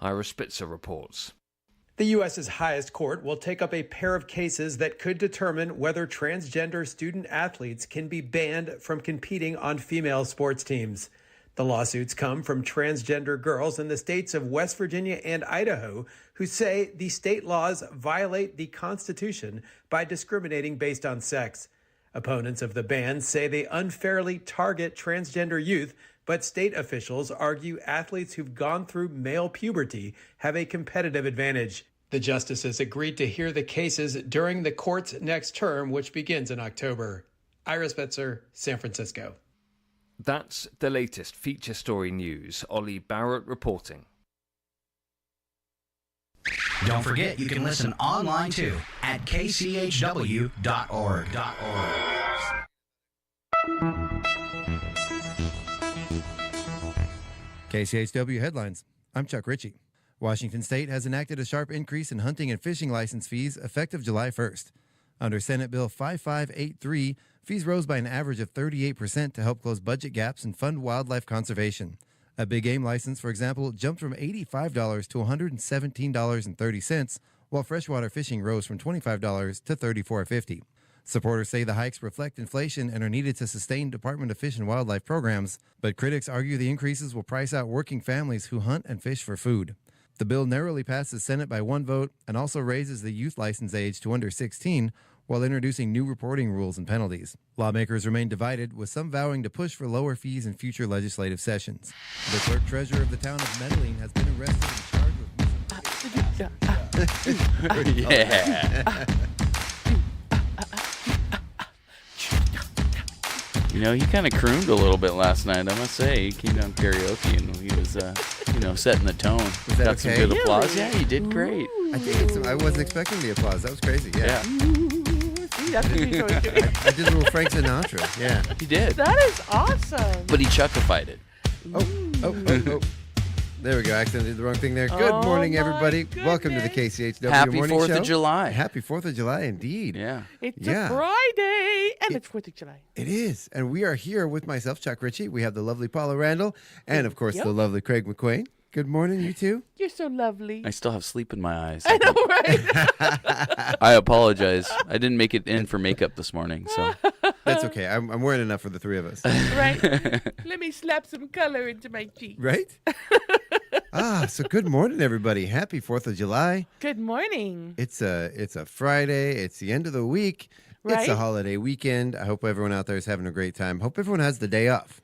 Ira Spitzer reports. The U.S.'s highest court will take up a pair of cases that could determine whether transgender student athletes can be banned from competing on female sports teams. The lawsuits come from transgender girls in the states of West Virginia and Idaho who say the state laws violate the Constitution by discriminating based on sex. Opponents of the ban say they unfairly target transgender youth, but state officials argue athletes who've gone through male puberty have a competitive advantage. The justices agreed to hear the cases during the court's next term, which begins in October. Ira Spitzer, San Francisco. That's the latest feature story news. Ollie Barrett reporting. Don't forget, you can listen online too at kchw.org. KCHW headlines. I'm Chuck Ritchie. Washington State has enacted a sharp increase in hunting and fishing license fees effective July 1st. Under Senate Bill 5583, fees rose by an average of 38% to help close budget gaps and fund wildlife conservation. A big game license, for example, jumped from $85 to $117.30, while freshwater fishing rose from $25 to $34.50. Supporters say the hikes reflect inflation and are needed to sustain Department of Fish and Wildlife programs, but critics argue the increases will price out working families who hunt and fish for food. The bill narrowly passed the Senate by one vote and also raises the youth license age to under 16, while introducing new reporting rules and penalties. Lawmakers remain divided, with some vowing to push for lower fees in future legislative sessions. The clerk treasurer of the town of Medellin has been arrested and charged with... Yeah. You know, he kind of crooned a little bit last night, I must say. He came down karaoke and he was, setting the tone. Was that Got some okay? good applause. Yeah, he did great. I wasn't expecting the applause. That was crazy. Yeah. That's what he's always doing. I did a little Frank Sinatra. Yeah. He did. That is awesome. But he chuckified it. Oh. There we go. Accidentally did the wrong thing there. Good morning, everybody. Goodness. Welcome to the KCHW Happy Morning 4th Show. of July. Happy 4th of July, indeed. Yeah. It's a Friday, and it's 4th of July. It is. And we are here with myself, Chuck Ritchie. We have the lovely Paula Randall and, of course, the lovely Craig McQuain. Good morning, you two. You're so lovely. I still have sleep in my eyes. I know, right? I apologize. I didn't make it in for makeup this morning, so. That's okay. I'm wearing enough for the three of us. Right? Let me slap some color into my cheeks. Right? So good morning, everybody. Happy 4th of July. Good morning. It's a Friday. It's the end of the week. Right? It's a holiday weekend. I hope everyone out there is having a great time. Hope everyone has the day off.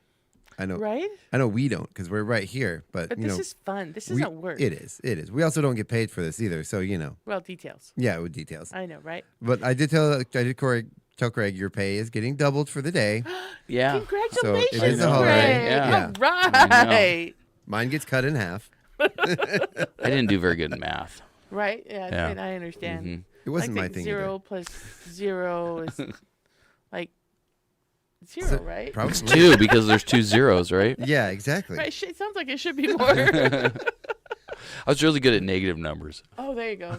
I know. Right? I know we don't because we're right here. But this is fun. This isn't work. It is. It is. We also don't get paid for this either. So, Well, details. Yeah, with details. I know, right? But I did tell Craig your pay is getting doubled for the day. Yeah. Congratulations, So it is a Craig. holiday. Yeah. All right. Mine gets cut in half. I didn't do very good in math. Right? Yeah, Yeah. I understand. Mm-hmm. It wasn't my thing 0 either. plus 0 is like 0, right? Probably. It's 2 because there's 2 zeros, right? Yeah, exactly. Right. It sounds like it should be more. I was really good at negative numbers. Oh, there you go.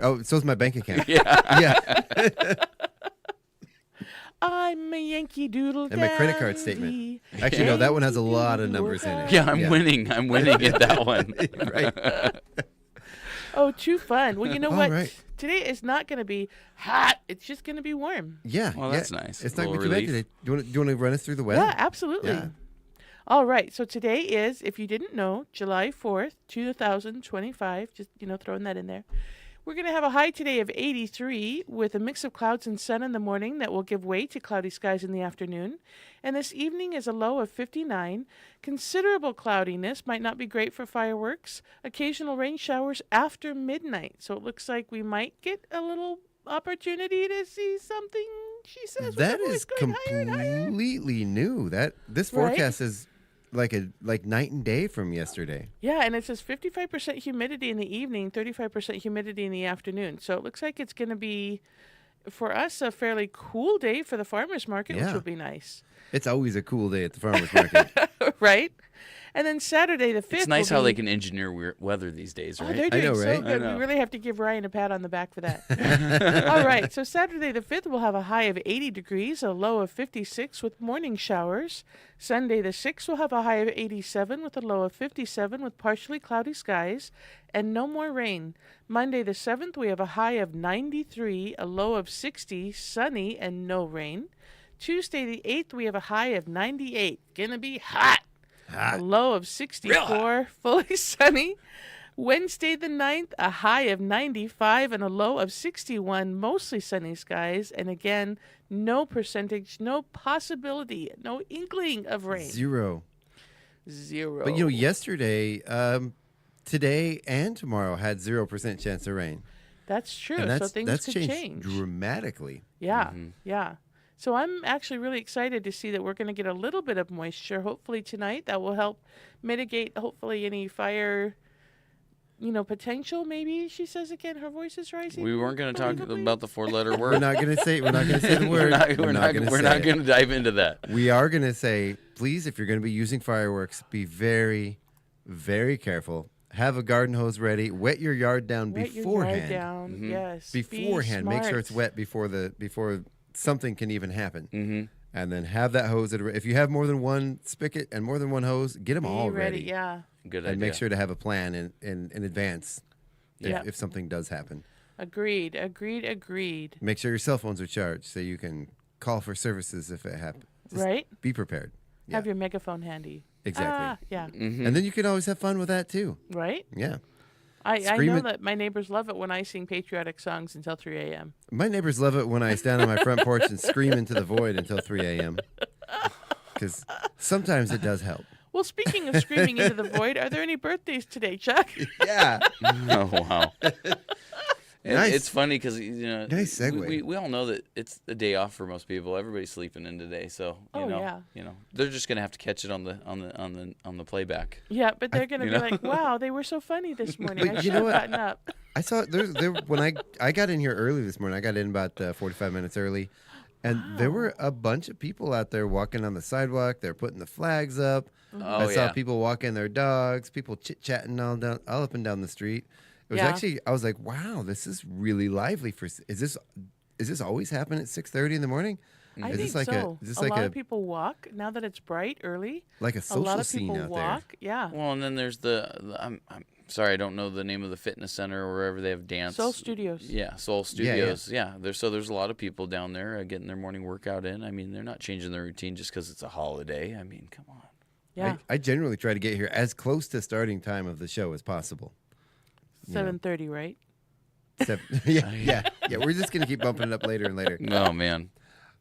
Oh, so's my bank account. Yeah. Yeah. I'm a Yankee Doodle And my credit card Dandy. statement. Actually, no, that one has a lot of numbers in it. Yeah, I'm winning. I'm winning at that one. Right. Oh, too fun. Well, you know All what? right. Today is not going to be hot. It's just going to be warm. Yeah. Well, that's nice. It's A not little what you meant relief. today. Do you want to run us through the weather? Yeah, absolutely. Yeah. All right. So today is, if you didn't know, July 4th, 2025. Just, throwing that in there. We're going to have a high today of 83 with a mix of clouds and sun in the morning that will give way to cloudy skies in the afternoon. And this evening is a low of 59. Considerable cloudiness, might not be great for fireworks. Occasional rain showers after midnight. So it looks like we might get a little opportunity to see something, she says. That is completely new. This forecast is like night and day from yesterday. Yeah, and it says 55% humidity in the evening, 35% humidity in the afternoon. So it looks like it's going to be, for us, a fairly cool day for the farmers market, which will be nice. It's always a cool day at the farmers market. right? And then Saturday the 5th. It's nice how they can engineer weather these days, Oh, right? they're doing know, so right? good. I know. We really have to give Ryan a pat on the back for that. All right. So Saturday the 5th, we'll have a high of 80 degrees, a low of 56 with morning showers. Sunday the 6th, we'll have a high of 87 with a low of 57 with partially cloudy skies and no more rain. Monday the 7th, we have a high of 93, a low of 60, sunny and no rain. Tuesday the 8th, we have a high of 98. Gonna be hot. A low of 64, fully sunny. Wednesday the 9th, a high of 95 and a low of 61, mostly sunny skies. And again, no percentage, no possibility, no inkling of rain. Zero. Zero. But yesterday, today and tomorrow had 0% chance of rain. That's true. And So things that's could changed change. dramatically. Yeah, yeah. So I'm actually really excited to see that we're going to get a little bit of moisture, hopefully tonight. That will help mitigate, hopefully, any fire, potential. Maybe she says again, her voice is rising. We weren't going to talk Believably. about the 4-letter We're word. not going to say the word. We're not going to dive into that. We are going to say, please, if you're going to be using fireworks, be very, very careful. Have a garden hose ready. Wet your yard down Wet your beforehand. yard down. Yes. Beforehand, Be make sure it's smart. wet before something can even happen. Mm-hmm. And then have that hose. If you have more than one spigot and more than one hose, get them Be all ready. Yeah. Good and idea. make sure to have a plan in advance Yeah. if something does happen. Agreed. Make sure your cell phones are charged so you can call for services if it happens. Just Right? Be prepared. Yeah, Have your megaphone handy. exactly. Yeah. And then you can always have fun with that too. Right? Yeah. I Scream know it. that my neighbors love it when I sing patriotic songs until 3 a.m. My neighbors love it when I stand on my front porch and scream into the void until 3 a.m. Because sometimes it does help. Well, speaking of screaming into the void, are there any birthdays today, Chuck? Yeah. Oh, wow. And Nice. It's funny because Nice segue. we all know that it's a day off for most people. Everybody's sleeping in today, so Yeah. they're just gonna have to catch it on the playback. Yeah, but they're going to you be know? like, wow, they were so funny this morning. But I you should know have what? gotten up. I saw there when I got in here early this morning. I got in about 45 minutes early, and there were a bunch of people out there walking on the sidewalk. They're putting the flags up. Oh, I saw yeah. people walking their dogs. People chit chatting all up and down the street. It was Yeah. actually I was like, wow, this is really lively. Is this always happen at 6:30 in the morning? I Is think this like so. is this a like lot of people walk now that it's bright early. like a A social lot of scene people out walk. Yeah. Well, and then there's I'm sorry, I don't know the name of the fitness center or wherever they have dance. Soul Studios. Yeah, Soul Yeah, yeah. Studios. Yeah, there's a lot of people down there getting their morning workout in. I mean, they're not changing their routine just because it's a holiday. I mean, come on. Yeah. I generally try to get here as close to starting time of the show as possible. 7:30, right? Yeah. We're just gonna keep bumping it up later and later. Oh man.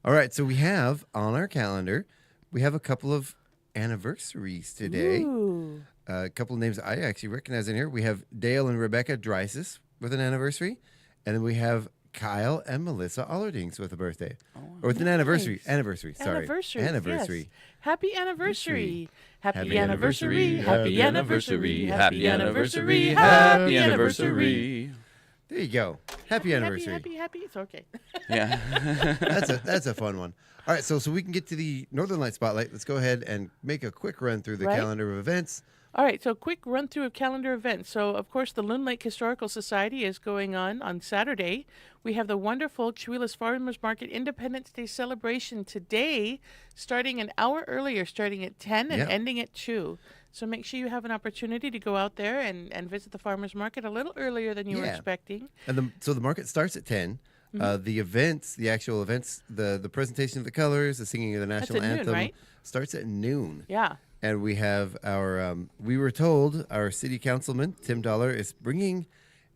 All right, so we have on our calendar, we have a couple of anniversaries today. Ooh. A couple of names I actually recognize in here. We have Dale and Rebecca Dreisis with an anniversary, and then we have Kyle and Melissa Allerdings with a birthday, or with an anniversary. Nice. Anniversary. Sorry, Anniversary. Yes. Happy anniversary. Happy anniversary. Happy anniversary. Happy anniversary. Happy Happy anniversary. anniversary. There you go. Happy anniversary. Happy. It's okay. Yeah. That's a fun one. All right, so we can get to the Northern Light Spotlight. Let's go ahead and make a quick run through the Right. calendar of events. All right, so quick run through of calendar events. So, of course, the Loon Lake Historical Society is going on Saturday. We have the wonderful Chewelas Farmers Market Independence Day celebration today, starting an hour earlier, starting at 10 and Yeah. ending at 2. So make sure you have an opportunity to go out there and visit the farmers market a little earlier than you were Yeah. expecting. And so the market starts at 10. The events, the actual events, the presentation of the colors, the singing of the national at noon, anthem right? starts at noon. Yeah. And we have our, we were told our city councilman, Tim Dollar, is bringing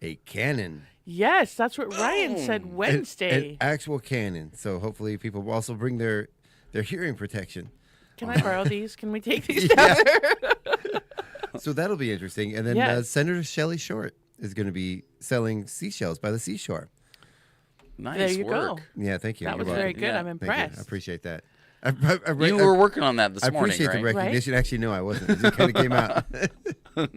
a cannon. Yes, that's what Ryan said An Wednesday. actual cannon. So hopefully people will also bring their hearing protection. Can I borrow these? Can we take these down there? So that'll be interesting. And then Yes. Senator Shelley Short is going to be selling seashells by the seashore. Nice There you work. go. Yeah, thank you. That You're was very welcome. good. Yeah. I'm Thank you. impressed. I appreciate that. You were working on that this I morning, appreciate right? the recognition. Actually, no, I wasn't. It just kind of came out. So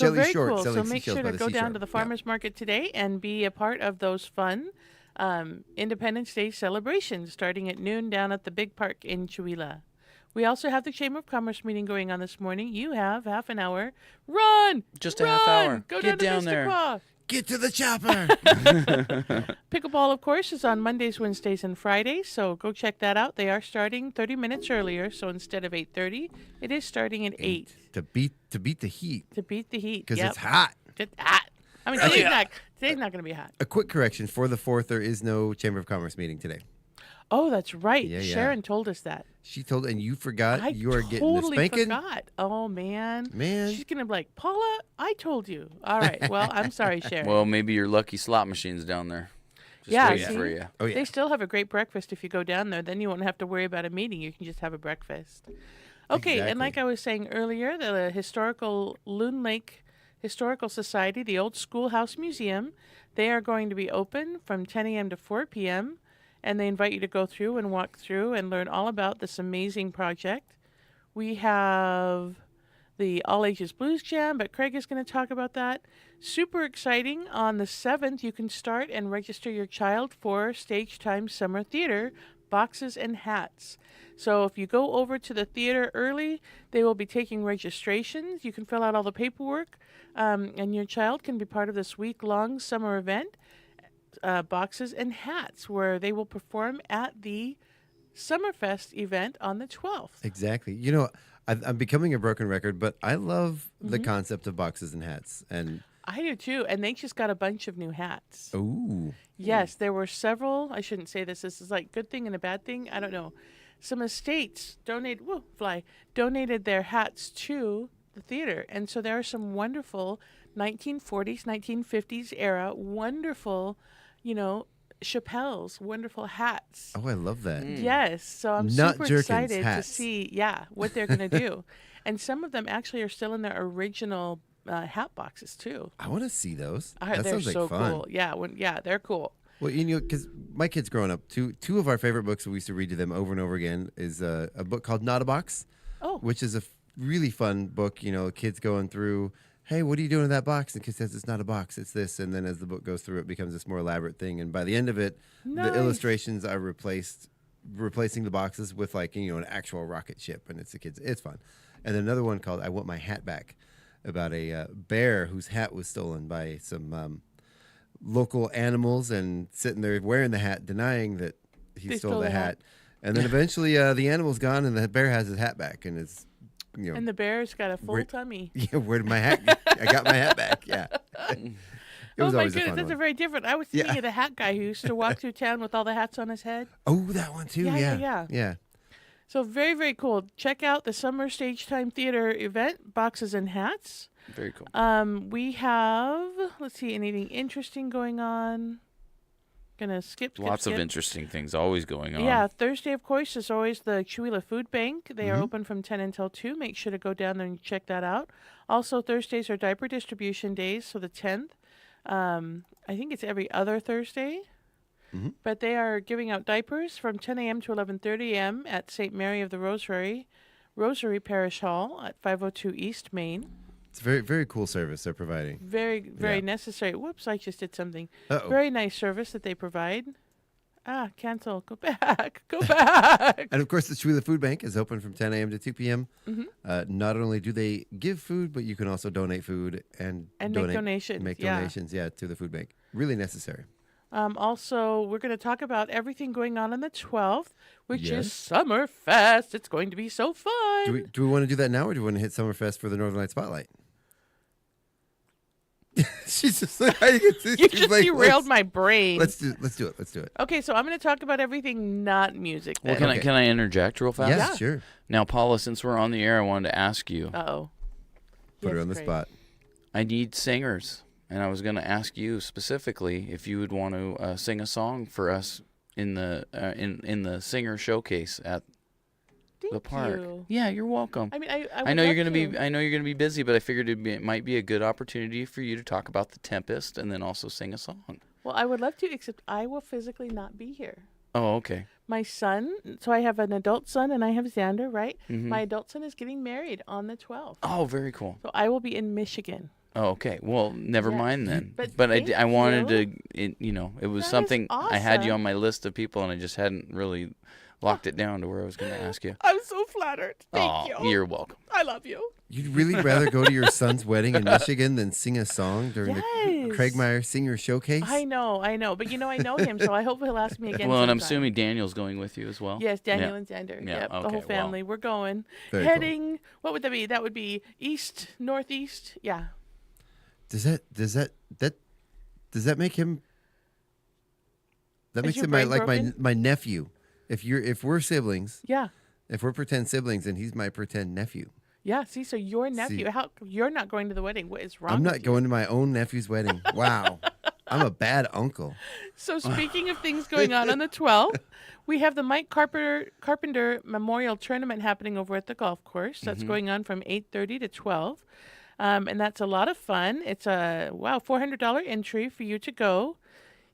Shelley very Short cool. So selling make seashells sure by to the go down seashore. to the Yeah. farmers market today and be a part of those fun Independence Day celebrations starting at noon down at the big park in Chewelah. We also have the Chamber of Commerce meeting going on this morning. You have half an hour. Run! Just a half hour. Go Get down down to there. Mr. Get to the chopper. Pickleball, of course, is on Mondays, Wednesdays, and Fridays, so go check that out. They are starting 30 minutes earlier, so instead of 8:30, it is starting at 8. to beat the heat To beat the heat. because Yep. it's hot. Just hot. I mean, today's not going to be hot. A quick correction: for the 4th, there is no Chamber of Commerce meeting today. Oh, that's right. Yeah, yeah. Sharon told us that. She told, and you forgot. I You are getting the totally spanking. forgot. Oh, man. Man. She's going to be like, Paula, I told you. All right. Well, I'm sorry, Sharon. Well, maybe your lucky slot machine's down there. Just Yeah, waiting see? for you. Oh yeah. They still have a great breakfast if you go down there. Then you won't have to worry about a meeting. You can just have a breakfast. Okay, and like Exactly. I was saying earlier, the historical Loon Lake Historical Society, the Old Schoolhouse Museum, they are going to be open from 10 a.m. to 4 p.m., and they invite you to go through and walk through and learn all about this amazing project. We have the All Ages Blues Jam, but Craig is going to talk about that. Super exciting. On the 7th, you can start and register your child for Stage Time Summer Theater, boxes and hats. So if you go over to the theater early, they will be taking registrations. You can fill out all the paperwork, and your child can be part of this week-long summer event, boxes and hats, where they will perform at the Summerfest event on the 12th. Exactly. You know, I'm becoming a broken record, but I love the concept of boxes and hats. And I do too, and they just got a bunch of new hats. ooh, Yes, there were several. I shouldn't say this. This is like good thing and a bad thing. I don't know. Some estates donated their hats to the theater, and so there are some wonderful 1940s, 1950s era wonderful, chapelles, wonderful hats. oh, I love that. Yes, so I'm Not super Jerkins excited hats. to see, what they're going to do. And some of them actually are still in their original hat boxes too. I want to see those. That They're sounds like so fun. cool. Yeah, they're cool. Well, because my kids growing up, two of our favorite books that we used to read to them over and over again is a book called Not a Box, Oh, which is a really fun book. Kids going through, hey, what are you doing in that box? And the kid says, it's not a box, it's this. And then as the book goes through, it becomes this more elaborate thing. And by the end of it, Nice. the illustrations are replacing the boxes with an actual rocket ship. And it's the kids. It's fun. And then another one called I Want My Hat Back, about a bear whose hat was stolen by some local animals, and sitting there wearing the hat, denying that he stole the hat. And then eventually the animal's gone, and the bear has his hat back, and it's and the bear's got a full tummy. yeah, where did my hat? I got my hat back. Yeah. It was Oh my always a goodness, fun that's one. a very different. I was thinking of the hat guy who used to walk through town with all the hats on his head. Oh, that one too. Yeah. So very, very cool. Check out the Summer Stage Time Theater event, boxes and hats. Very cool. We have, let's see, anything interesting going on? Gonna skip. Lots of interesting things always going on. Yeah, Thursday, of course, is always the Chewelah Food Bank. They are open from 10 until 2. Make sure to go down there and check that out. Also, Thursdays are diaper distribution days, so the 10th. I think it's every other Thursday. But they are giving out diapers from 10 a.m. to 11:30 a.m. at St. Mary of the Rosary Parish Hall at 502 East Main. It's a very, very cool service they're providing. Very, very Yeah. necessary. Whoops, I just did something. Uh-oh. Very nice service that they provide. Cancel. Go back. Go back. And of course, the Chewelah Food Bank is open from 10 a.m. to 2 p.m. Not only do they give food, but you can also donate food and make donations. Make Yeah. donations, to the food bank. Really necessary. Also, we're going to talk about everything going on the 12th, which Yes. is Summerfest. It's going to be so fun. Do we want to do that now, or do we want to hit Summerfest for the Northern Light Spotlight? She's just like, You just derailed my brain. Let's do it. Okay, so I'm going to talk about everything not music. Well, Then. can I interject real fast? Yes, sure. Now, Paula, since we're on the air, I wanted to ask you. Uh-oh. Put her Yes, on the Craig. spot. I need singers, and I was going to ask you specifically if you would want to sing a song for us in the in the singer showcase at the Thank park. you. Yeah, you're welcome. I mean, I I know would you're love gonna be. to. I know you're gonna be busy, but I figured it might be a good opportunity for you to talk about the Tempest and then also sing a song. Well, I would love to, except I will physically not be here. Oh, okay. My son, so I have an adult son and I have Xander, right? Mhm. My adult son is getting married on the 12th. Oh, very cool. So I will be in Michigan. Oh, okay. Well, never Yeah. mind then. But I thank wanted you. to. It was That is something I had you awesome. on my list of people, and I just hadn't really Locked it down to where I was going to ask you. I'm so flattered. Thank you. You're welcome. I love you. You'd really rather go to your son's wedding in Michigan than sing a song during the Yes. Craig Meyer Singer Showcase? I know. But I know him, so I hope he'll ask me again. Well, and I'm sometime. assuming Daniel's going with you as well. Yes, Daniel Yeah. and Xander. Yeah, Yep, the okay, whole family. We're going. Very cool. Heading. What would that be? That would be east, northeast. Yeah. Does that make him? That Is makes your him my brain broken? my nephew. If we're siblings, Yeah. if we're pretend siblings, and he's my pretend nephew. Yeah. See, so your nephew. See. How you're not going to the wedding? What is wrong? I'm with not you? going to my own nephew's wedding. Wow, I'm a bad uncle. So speaking of things going on the 12th, we have the Mike Carpenter Memorial Tournament happening over at the golf course. That's going on from 8:30 to 12, and that's a lot of fun. It's a $400 entry for you to go.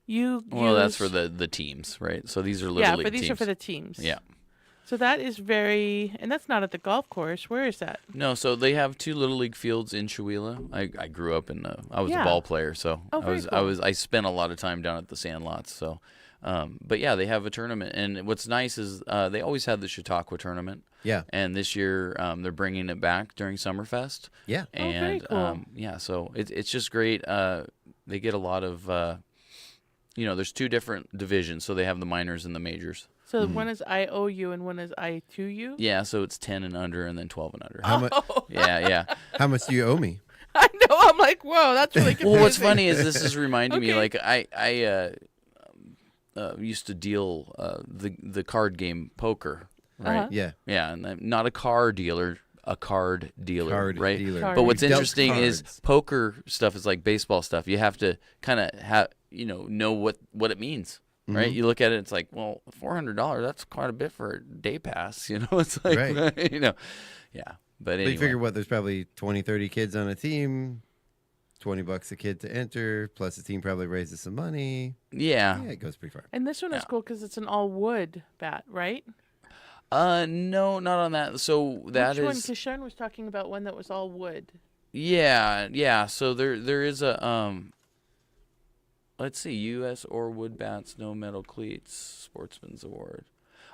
Well, that's for the teams, right? So these are Little League but these teams. are for the teams. Yeah. So that is and that's not at the golf course. Where is that? No, so they have 2 Little League fields in Chewelah. I grew up I was Yeah. a ball player, so Oh, very cool. I spent a lot of time down at the Sandlots. So, but yeah, they have a tournament, and what's nice is they always had the Chautauqua tournament. Yeah. And this year they're bringing it back during Summerfest. Yeah. And very cool. yeah, so it's just great. They get a lot of there's 2 different divisions, so they have the minors and the majors. So one is IOU and one is I2U. Yeah, so it's 10 and under, and then 12 and under. How much? Yeah. How much do you owe me? I know. I'm like, whoa, that's really confusing. Well, what's funny is this is reminding me, Okay. like I used to deal the card game poker, right? Uh-huh. Yeah. Yeah, and I'm not a car dealer, a card dealer, Card right? dealer. Card But what's Dealt interesting is cards. poker stuff is like baseball stuff. You have to kind of know what it means. Right, you look at it, it's like, well, $400—that's quite a bit for a day pass. It's like, Right. yeah. But But anyway, you figure what? There's probably 20, 30 kids on a team. $20 a kid to enter, plus the team probably raises some money. yeah. Yeah, it goes pretty far. And this one is cool because it's an all wood bat, right? No, not on that. So that Which one? is, Because Sharon was talking about one that was all wood. yeah. So there is a let's see, U.S. or wood bats, no metal cleats, Sportsman's Award.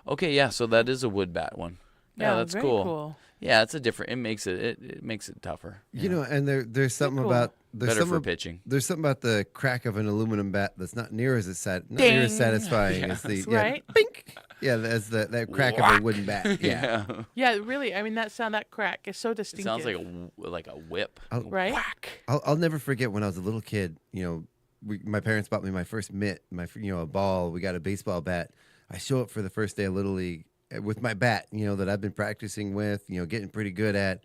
Okay, yeah. So that is a wood bat one. Yeah, that's very cool. Yeah, it's a different. It makes it tougher. You know, and there's something cool. about there's Better something for pitching. There's something about the crack of an aluminum bat that's not near as satisfying as the Right? bink. Yeah, as that crack of a wooden bat. Yeah. Yeah, really. I mean, that crack is so It distinctive. sounds like a whip. right. Whack. I'll never forget when I was a little kid. My parents bought me my first mitt, a ball. We got a baseball bat. I show up for the first day of Little League with my bat, that I've been practicing with, getting pretty good at.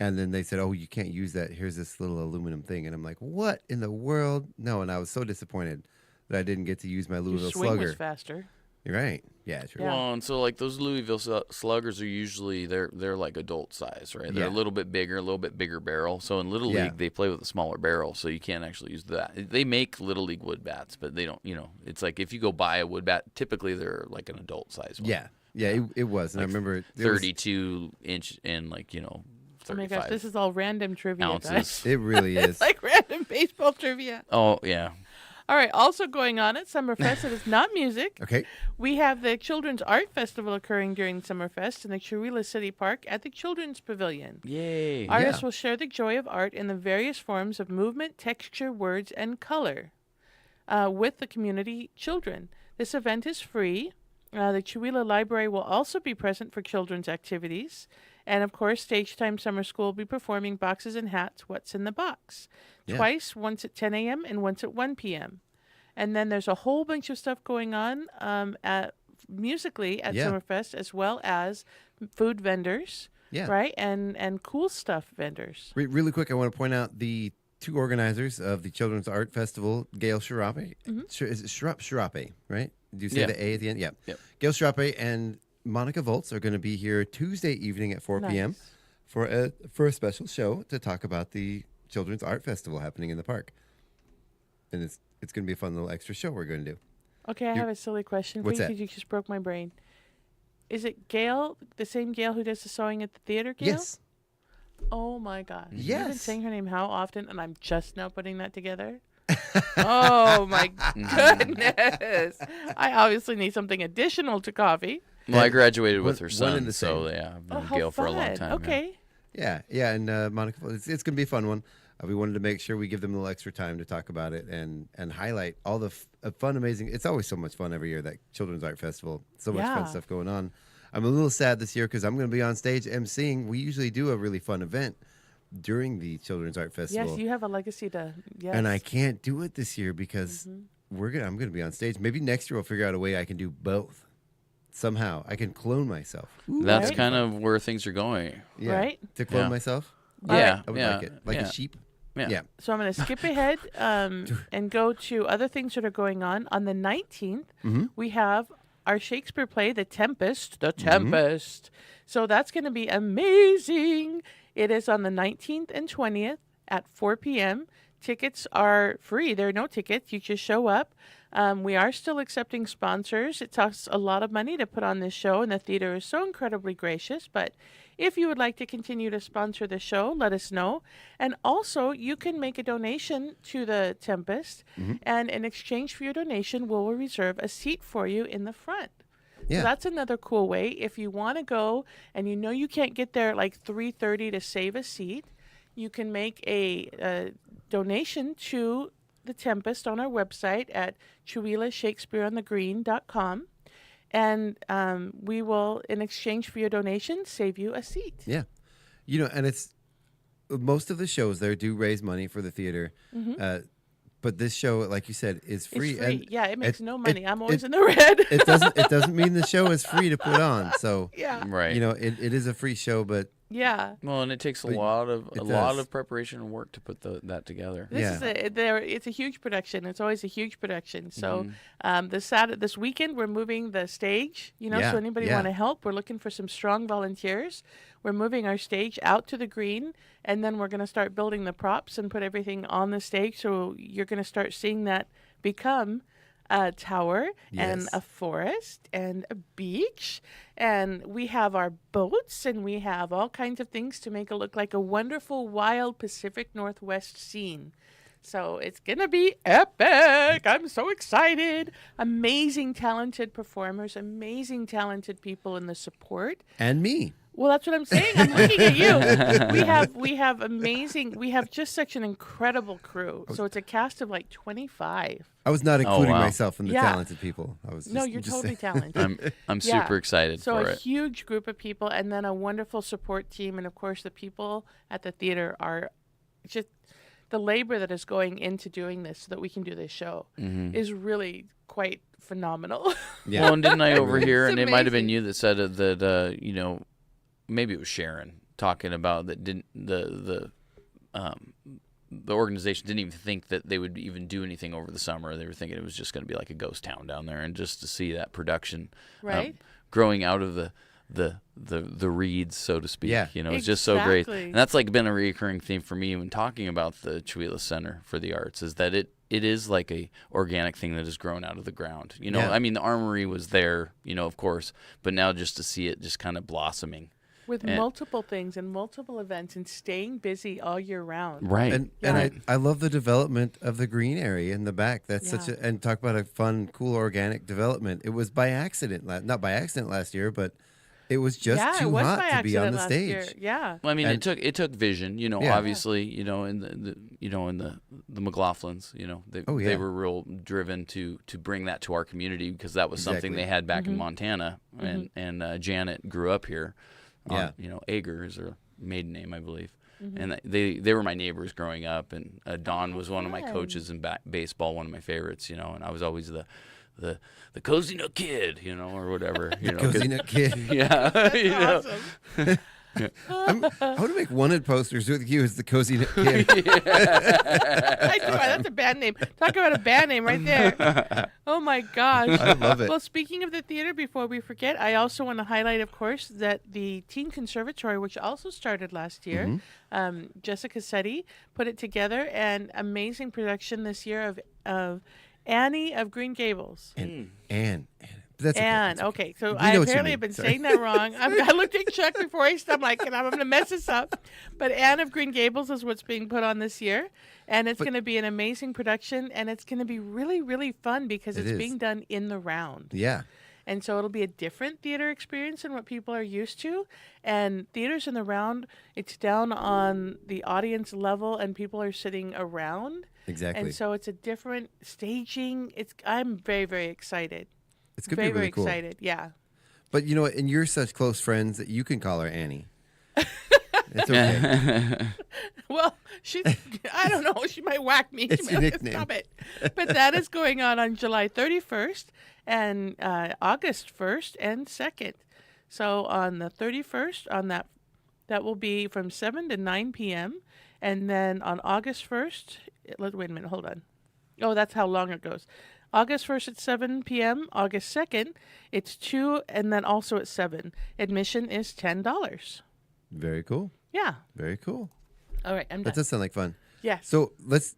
And then they said, "Oh, you can't use that. Here's this little aluminum thing." And I'm like, "What in the world?" No, and I was so disappointed that I didn't get to use my Your Louisville swing Slugger. was faster. You're right. Yeah, true. Yeah. Well, and so like those Louisville Sluggers are usually they're like adult size, right? They're Yeah. a little bit bigger barrel. So in Little Yeah. League they play with a smaller barrel, so you can't actually use that. They make Little League wood bats, but they don't. It's like if you go buy a wood bat, typically they're like an adult size one. Yeah, it was. And I remember it was- 32-inch and 35 Oh my gosh, this is all random trivia, guys. ounces. It really is. It's like random baseball trivia. Oh yeah. All right, also going on at Summerfest, it is not music. Okay. We have the Children's Art Festival occurring during Summerfest in the Chewelah City Park at the Children's Pavilion. Yay. Artists will share the joy of art in the various forms of movement, texture, words, and color with the community children. This event is free. The Chewelah Library will also be present for children's activities. And, of course, Stage Time Summer School will be performing Boxes and Hats, What's in the Box? Yeah. Twice, once at 10 a.m. and once at 1 p.m. And then there's a whole bunch of stuff going on musically at Yeah. Summerfest, as well as food vendors, Yeah. right? And cool stuff vendors. Really quick, I want to point out the two organizers of the Children's Art Festival, Gail Sharape. Is it Sharape, right? Do you say Yeah. the A at the end? Yeah. Yep. Gail Sharape and Monica Volz are going to be here Tuesday evening at 4 p.m. Nice. for a special show to talk about the Children's Art Festival happening in the park. And it's going to be a fun little extra show we're going to do. Okay, I have a silly question for What's you that? because you just broke my brain. Is it Gail, the same Gail who does the sewing at the theater, Gail? Yes. Oh my gosh. You've been Yes. saying her name how often? And I'm just now putting that together. Oh my goodness. I obviously need something additional to coffee. Well, I graduated with her one son, and the so same. yeah, I've Oh, known how Gail for a long fun. time. Okay. Yeah, and Monica, it's going to be a fun one. We wanted to make sure we give them a little extra time to talk about it and highlight all the fun, amazing. It's always so much fun every year, that Children's Art Festival. So much Yeah. fun stuff going on. I'm a little sad this year because I'm going to be on stage emceeing. We usually do a really fun event during the Children's Art Festival. Yes, you have a legacy to. Yes. And I can't do it this year because I'm going to be on stage. Maybe next year we'll figure out a way I can do both. Somehow I can clone myself. That's Right. kind of where things are going. Yeah. Right? To clone Yeah. myself? Yeah, I would yeah, like it. Like yeah. a sheep? Yeah. So I'm going to skip ahead and go to other things that are going on. On the 19th, we have our Shakespeare play, The Tempest. The Tempest. So that's going to be amazing. It is on the 19th and 20th at 4 p.m. Tickets are free. There are no tickets. You just show up. We are still accepting sponsors. It costs a lot of money to put on this show, and the theater is so incredibly gracious. But if you would like to continue to sponsor the show, let us know. And also, you can make a donation to the Tempest, and in exchange for your donation, we'll reserve a seat for you in the front. Yeah. So that's another cool way. If you want to go and you know you can't get there at like 3:30 to save a seat, you can make a donation to the Tempest on our website at ChuilaShakespeareonthegreen.com. And we will, in exchange for your donation, save you a seat. Yeah. And it's most of the shows there do raise money for the theater. But this show, like you said, is free. It's free. And Yeah, it makes no money. I'm always in the red. it doesn't mean the show is free to put on. So Yeah. Right. it is a free show, but Yeah. Well, and it takes But a lot of does. preparation and work to put that together. This Yeah. it's a huge production. It's always a huge production. So this weekend we're moving the stage. Yeah, So anybody yeah. want to help? We're looking for some strong volunteers. We're moving our stage out to the green, and then we're going to start building the props and put everything on the stage. So you're going to start seeing that become a tower and Yes. a forest and a beach, and we have our boats and we have all kinds of things to make it look like a wonderful wild Pacific Northwest scene. So it's gonna be epic. I'm so excited. Amazing talented performers, amazing talented people in the support. and me. Well, that's what I'm saying. I'm looking at you. We have amazing. We have just such an incredible crew. So it's a cast of like 25. I was not including wow. myself in the Yeah. talented people. I was just, No, you're just totally saying. talented. I'm Yeah. super excited So for a it. huge group of people, and then a wonderful support team, and of course the people at the theater are just the labor that is going into doing this so that we can do this show is really quite phenomenal. Yeah. Well, and didn't I overhear, It's and it might have been amazing. you that said it, that maybe it was Sharon talking about that didn't the organization didn't even think that they would even do anything over the summer. They were thinking it was just going to be like a ghost town down there, and just to see that production Right. growing out of the reeds, so to speak. Yeah. It's just so great. Exactly. And that's like been a recurring theme for me when talking about the Chihuahua Center for the Arts, is that it is like a organic thing that has grown out of the ground. Yeah. I mean, the armory was there, of course, but now just to see it just kind of blossoming. With And- multiple things and multiple events and staying busy all year round. Right. And Yeah. I love the development of the green area in the back. That's such Yeah. and talk about a fun, cool, organic development. It was by accident, not by accident last year, but it was just yeah, it too was hot by to be on accident the last stage. year. Yeah. Well, I mean, And- it took vision, Yeah. obviously, in the McLaughlins, they Oh, yeah. they were real driven to bring that to our community, because that was something Exactly. they had back in Montana, and Janet grew up here. Yeah. Ager is her maiden name, I believe. And they were my neighbors growing up, and Don was one of my fun. coaches in baseball, one of my favorites, and I was always the Cozy Nook Kid, or whatever. Cozy Nook Kid. Yeah. Awesome. I want to make wanted posters with you as the Cozy Nook Kid. That's a band name. Talk about a band name right there. Oh my gosh. I love it. Well, speaking of the theater, before we forget, I also want to highlight, of course, that the Teen Conservatory, which also started last year, Jessica Setti put it together, and amazing production this year of Annie of Green Gables. And that's okay. Anne. That's okay. Okay, so We I know what you apparently mean. have been Sorry. saying that wrong. I looked at Chuck before I'm like, I'm going to mess this up. But Anne of Green Gables is what's being put on this year. And it's going to be an amazing production. And it's going to be really, really fun because It it's is. being done in the round. Yeah. And so it'll be a different theater experience than what people are used to. And theaters in the round, it's down on the audience level and people are sitting around. Exactly. And so it's a different staging. I'm very, very excited. It's going to be really very cool. excited, yeah. But you know what? And you're such close friends that you can call her Annie. It's okay. Well, I don't know. She might whack me. It's your nickname. Stop it. But that is going on July 31st and August 1st and 2nd. So on the 31st, that will be from 7 to 9 p.m. And then on August 1st, wait a minute, hold on. Oh, that's how long it goes. August 1st at 7 p.m., August 2nd, it's 2, and then also at 7. Admission is $10. Very cool. Yeah. Very cool. All right, I'm That done. does sound like fun. Yes. So let's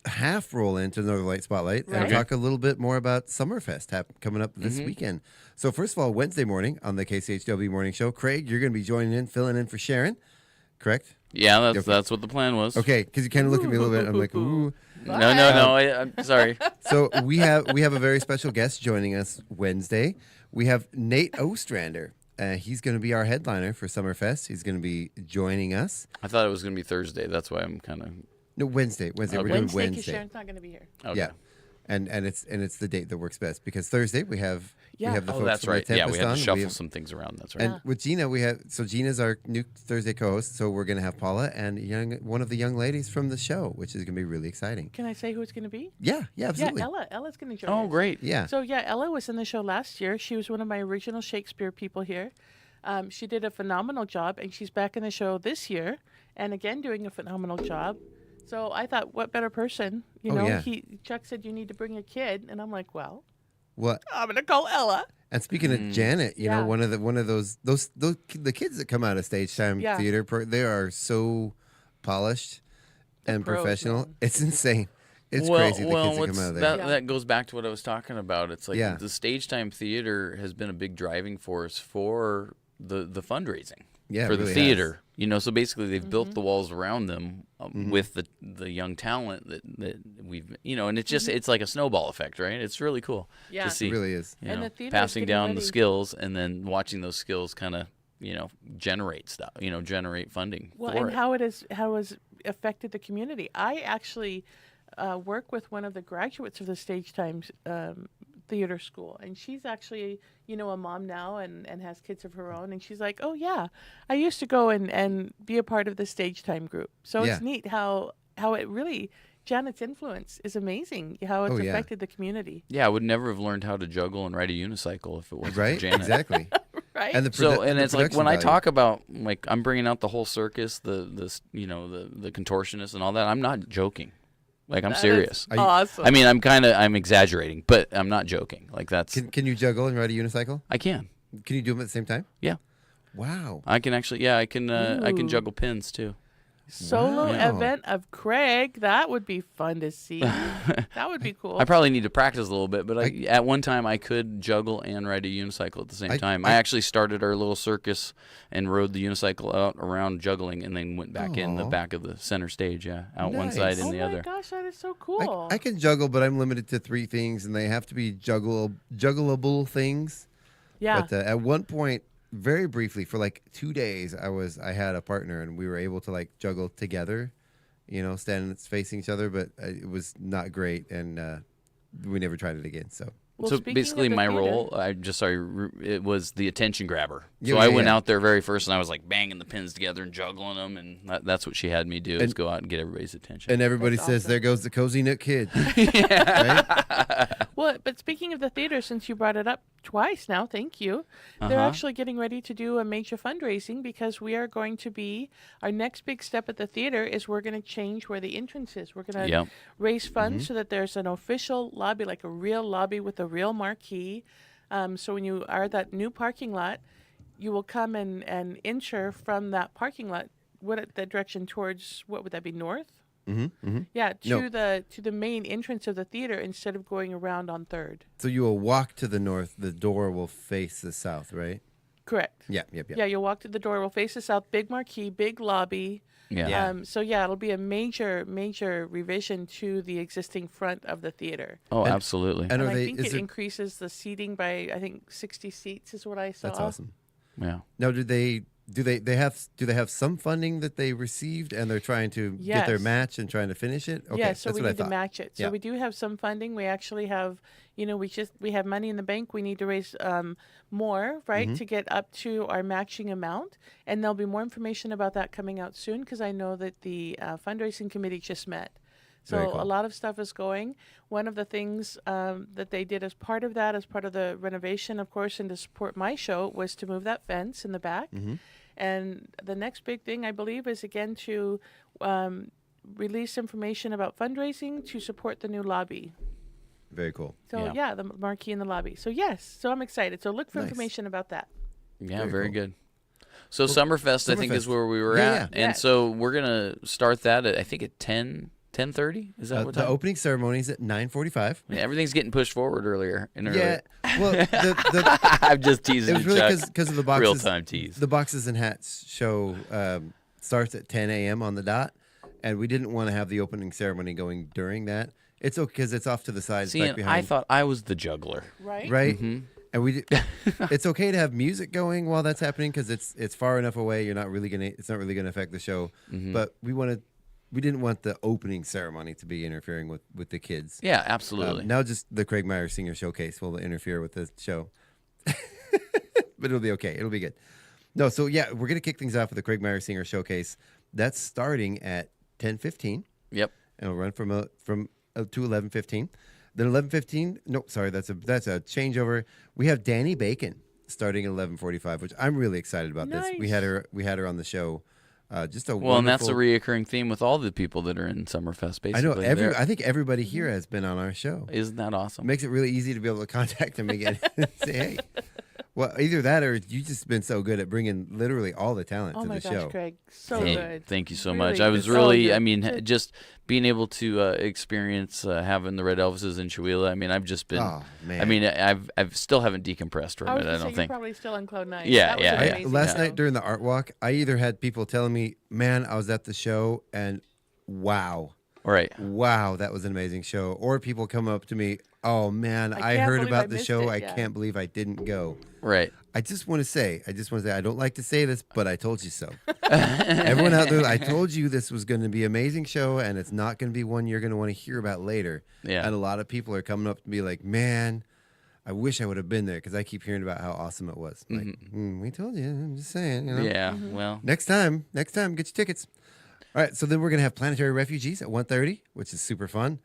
half roll into Northern Light Spotlight and Right. talk a little bit more about Summerfest coming up this weekend. So first of all, Wednesday morning on the KCHW Morning Show, Craig, you're going to be joining in, filling in for Sharon, correct? Yeah, that's what the plan was. Okay, because you kind of look at me a little bit. I'm like, ooh. No. I'm sorry. So we have a very special guest joining us Wednesday. We have Nate Ostrander. He's going to be our headliner for Summerfest. He's going to be joining us. I thought it was going to be Thursday. That's why I'm kind of. No, Wednesday. We're doing Wednesday, because Wednesday. Sharon's not going to be here. Okay. Yeah, and it's the date that works best because Thursday we have Yeah. the Oh, folks that's from right. the Yeah, Tempest we had on. to shuffle have- some things around. That's right. And with Gina, Gina's our new Thursday co-host. So we're going to have Paula and one of the young ladies from the show, which is going to be really exciting. Can I say who it's going to be? Yeah, absolutely. Yeah, Ella. Ella's going to join Oh, us. great. Yeah. So, yeah, Ella was in the show last year. She was one of my original Shakespeare people here. She did a phenomenal job, and she's back in the show this year and again doing a phenomenal job. So I thought, what better person? You know, yeah. Chuck said you need to bring a kid, and I'm like, well, What? I'm going to call Ella. And speaking of Janet, you know, Yeah. one of those the kids that come out of Stage Time Yeah. Theater, they are so polished and pros, professional. man. It's insane. It's crazy the kids that come what's- out of there. that goes back to what I was talking about. It's like Yeah. the Stage Time Theater has been a big driving force for the fundraising Yeah, it for the really theater. has. You know, so basically they've built Mm-hmm. the walls around them with the young talent that we've, and it's just it's like a snowball effect, right? It's really cool Yeah. to see. It really is. you And know, the theater is passing getting down the ready. skills and then watching those skills kind of generate stuff, generate funding Well, for and it. how has affected the community. I actually work with one of the graduates of the Stage Times Theater School, and she's actually a mom now and has kids of her own, and she's like, oh yeah, I used to go and be a part of the Stage Time group. So Yeah. it's neat how it really, Janet's influence is amazing, how it's Oh, yeah. affected the community. Yeah, I would never have learned how to juggle and ride a unicycle if it wasn't for Right? Janet. Exactly. Right? And the And the it's like production when I value. talk about like I'm bringing out the whole circus, the contortionist and all that. I'm not joking. Like I'm That is serious. awesome. I mean, I'm exaggerating, but I'm not joking. Like that's Can you juggle and ride a unicycle? I can. Can you do them at the same time? Yeah, Wow. I can actually. Yeah, I can. I can Ooh. juggle pins too. Solo Wow. event of Craig. That would be fun to see. That would be cool. I probably need to practice a little bit, but at one time I could juggle and ride a unicycle at the same time. I actually started our little circus and rode the unicycle out around juggling, and then went back in the Aw. back of the center stage. Yeah, out one Nice. side oh and the my other. gosh, that is so cool. I can juggle, but I'm limited to 3 things, and they have to be juggleable things. yeah. But at one point, very briefly, for like 2 days, I had a partner, and we were able to like juggle together, standing facing each other. But it was not great, and we never tried it again. So Well, So speaking of basically, the my theater- role, it was the attention grabber. Yeah, So I yeah, went yeah. out there very first, and I was like banging the pins together and juggling them, and that's what she had me do: is go out and get everybody's attention. and everybody That's says, awesome. "There goes the cozy nook kid." Right? Well, but speaking of the theater, since you brought it up twice now, thank you. They're Uh-huh. actually getting ready to do a major fundraising because we are going to be, our next big step at the theater is we're going to change where the entrance is. We're going to Yep. raise funds so that there's an official lobby, like a real lobby with a real marquee. So when you are at that new parking lot, you will come and enter from that parking lot. The direction towards, what would that be, north? Yeah, No. to the main entrance of the theater instead of going around on 3rd. So you will walk to the north. The door will face the south, right? Correct. Yeah, yep. Yeah, you'll walk to the door. We'll face the south. Big marquee, big lobby. Yeah. So yeah, it'll be a major revision to the existing front of the theater. Oh, absolutely. And I think it increases the seating by, I think, 60 seats is what I saw. That's awesome. Yeah. Now, do they have some funding that they received and they're trying to get their Yes. match and trying to finish it? Okay, Yeah, so that's we what I need to thought. match it. So Yeah. we do have some funding. We actually have, we have money in the bank. We need to raise more, right, to get up to our matching amount. And there'll be more information about that coming out soon because I know that the fundraising committee just met. So Very cool. a lot of stuff is going. One of the things that they did as part of that, as part of the renovation, of course, and to support my show, was to move that fence in the back. And the next big thing, I believe, is again to release information about fundraising to support the new lobby. Very cool. So yeah, the marquee in the lobby. So yes, so I'm excited. So look for Nice. information about that. Yeah, Very very cool. good. So Summerfest, I think, is Summerfest. where we were Yeah, at. yeah. And Yes. so we're going to start that at, I think, at 10:30? Is that what The time? opening ceremony is at 9:45. Yeah, everything's getting pushed forward earlier and earlier. Yeah. Well, the I'm just it teasing was you, really Chuck. because of the boxes. Real-time tease. The Boxes and Hats show starts at 10 a.m. on the dot, and we didn't want to have the opening ceremony going during that. It's okay because it's off to the side, See, back and behind. I thought I was the juggler. Right? Right? And it's okay to have music going while that's happening because it's far enough away. It's not really gonna affect the show. But we didn't want the opening ceremony to be interfering with the kids. Yeah, absolutely. Now just the Craig Meyer Senior Showcase will interfere with the show, but it'll be okay. It'll be good. No, so yeah, we're gonna kick things off with the Craig Meyer Senior Showcase. That's starting at 10:15. Yep. And it'll run to 11:15. Then 11:15. No, sorry, that's a changeover. We have Danny Bacon starting at 11:45, which I'm really excited about. This we had her on the show. Just a Well, and that's a wonderful- reoccurring theme with all the people that are in Summerfest, basically. I know They're- I think everybody here has been on our show. Isn't that awesome? Makes it really easy to be able to contact them again and say, hey. Well, either that or you just been so good at bringing literally all the talent Oh to my the gosh, show. Craig, so Hey, good. Thank you so Really much. I was good. really, So I mean, good. just being able to experience having the Red Elvises in Chihuahua. I mean, I've just been. Oh, man. I mean, I've still haven't decompressed from I was it. gonna I say don't you're think. probably still on cloud 9. Yeah, That was yeah, an yeah. amazing Last show. night during the art walk, I either had people telling me, man, I was at the show and wow, Right. that was an amazing show. Or people come up to me, oh man, I I can't heard believe about I the missed show. it, I yeah. can't believe I didn't go. Right. I just want to say, I don't like to say this, but I told you so. Everyone out there, I told you this was going to be an amazing show and it's not going to be one you're going to want to hear about later. Yeah. And a lot of people are coming up to me like, man, I wish I would have been there because I keep hearing about how awesome it was. I'm like, we told you. I'm just saying. You know? Yeah. Well. Next time, get your tickets. All right, so then we're going to have Planetary Refugees at 1:30, which is super fun.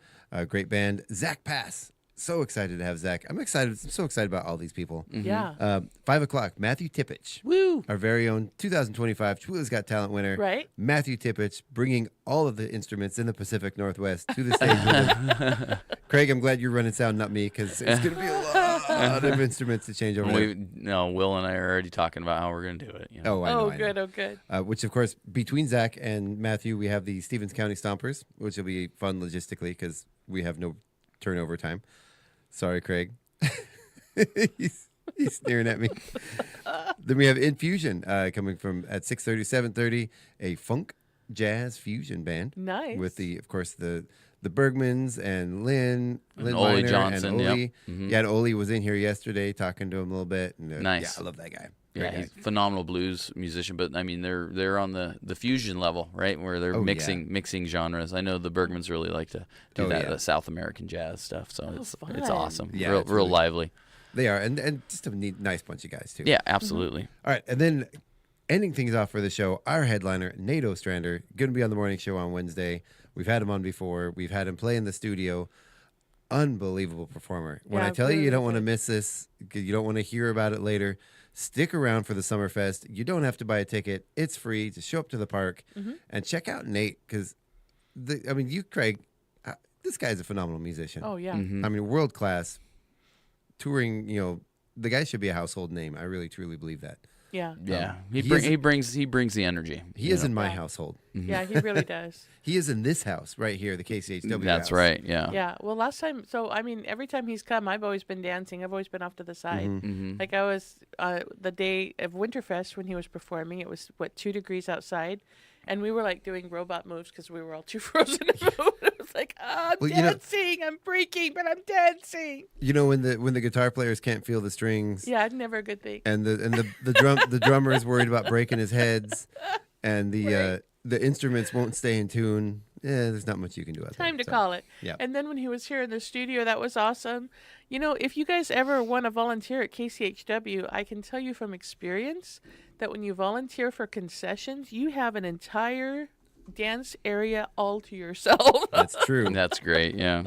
Great band. Zach Pass. So excited to have Zach. I'm so excited about all these people. Yeah. 5 o'clock, Matthew Tippich. Woo. Our very own 2025 Chihuahua's Got Talent winner. Right. Matthew Tippich bringing all of the instruments in the Pacific Northwest to the stage with him. Craig, I'm glad you're running sound, not me, because it's going to be a lot of instruments to change over there. Will and I are already talking about how we're going to do it. You know? Oh, I know. Oh, I know. good. Oh, good. Which, of course, between Zach and Matthew, we have the Stevens County Stompers, which will be fun logistically because we have no turnover time. Sorry, Craig. he's staring at me. Then we have Infusion coming from at 6:30, 7:30, a funk jazz fusion band. Nice. With of course, the Bergmans and Lynn Ole Minor Johnson, and Ole. yep. Mhm. Yeah, and Ole was in here yesterday talking to him a little bit. And, Nice. Yeah, I love that guy. Yeah, Great he's guy. a phenomenal blues musician, but I mean they're on the fusion level, right? Where they're Oh, yeah. mixing genres. I know the Bergmans really like to do Oh, that yeah. the South American jazz stuff, so it's fun. awesome. Yeah, real it's really- lively. They are, and just a nice bunch of guys too. Yeah, absolutely. All right, and then ending things off for the show, our headliner, Nate Ostrander, going to be on the morning show on Wednesday. We've had him on before. We've had him play in the studio. Unbelievable performer. When Yeah, I tell you, really you don't want to good. miss this, 'cause you don't want to hear about it later, stick around for the Summerfest. You don't have to buy a ticket. It's free. Just show up to the park and check out Nate because, you, Craig, this guy's a phenomenal musician. Oh, yeah. Mm-hmm. I mean, world class, touring, the guy should be a household name. I really, truly believe that. Yeah. Yeah, he he brings the energy. He you is know? in my Yeah. household. Yeah, he really does. He is in this house right here, the KCHW That's house. right. Yeah. Yeah. Well, last time, every time he's come, I've always been dancing. I've always been off to the side. Mm-hmm. Like I was the day of Winterfest when he was performing. It was 2 degrees outside, And we were like doing robot moves because we were all too frozen to move. It was like, I'm dancing, I'm breaking, but I'm dancing. You know, when the guitar players can't feel the strings. Yeah, never a good thing. And the drummer is worried about breaking his heads, and the instruments won't stay in tune. Yeah, there's not much you can do. Time to call it. Yeah. And then when he was here in the studio, that was awesome. You know, if you guys ever want to volunteer at KCHW, I can tell you from experience that when you volunteer for concessions, you have an entire dance area all to yourself. That's true. That's great. Yeah.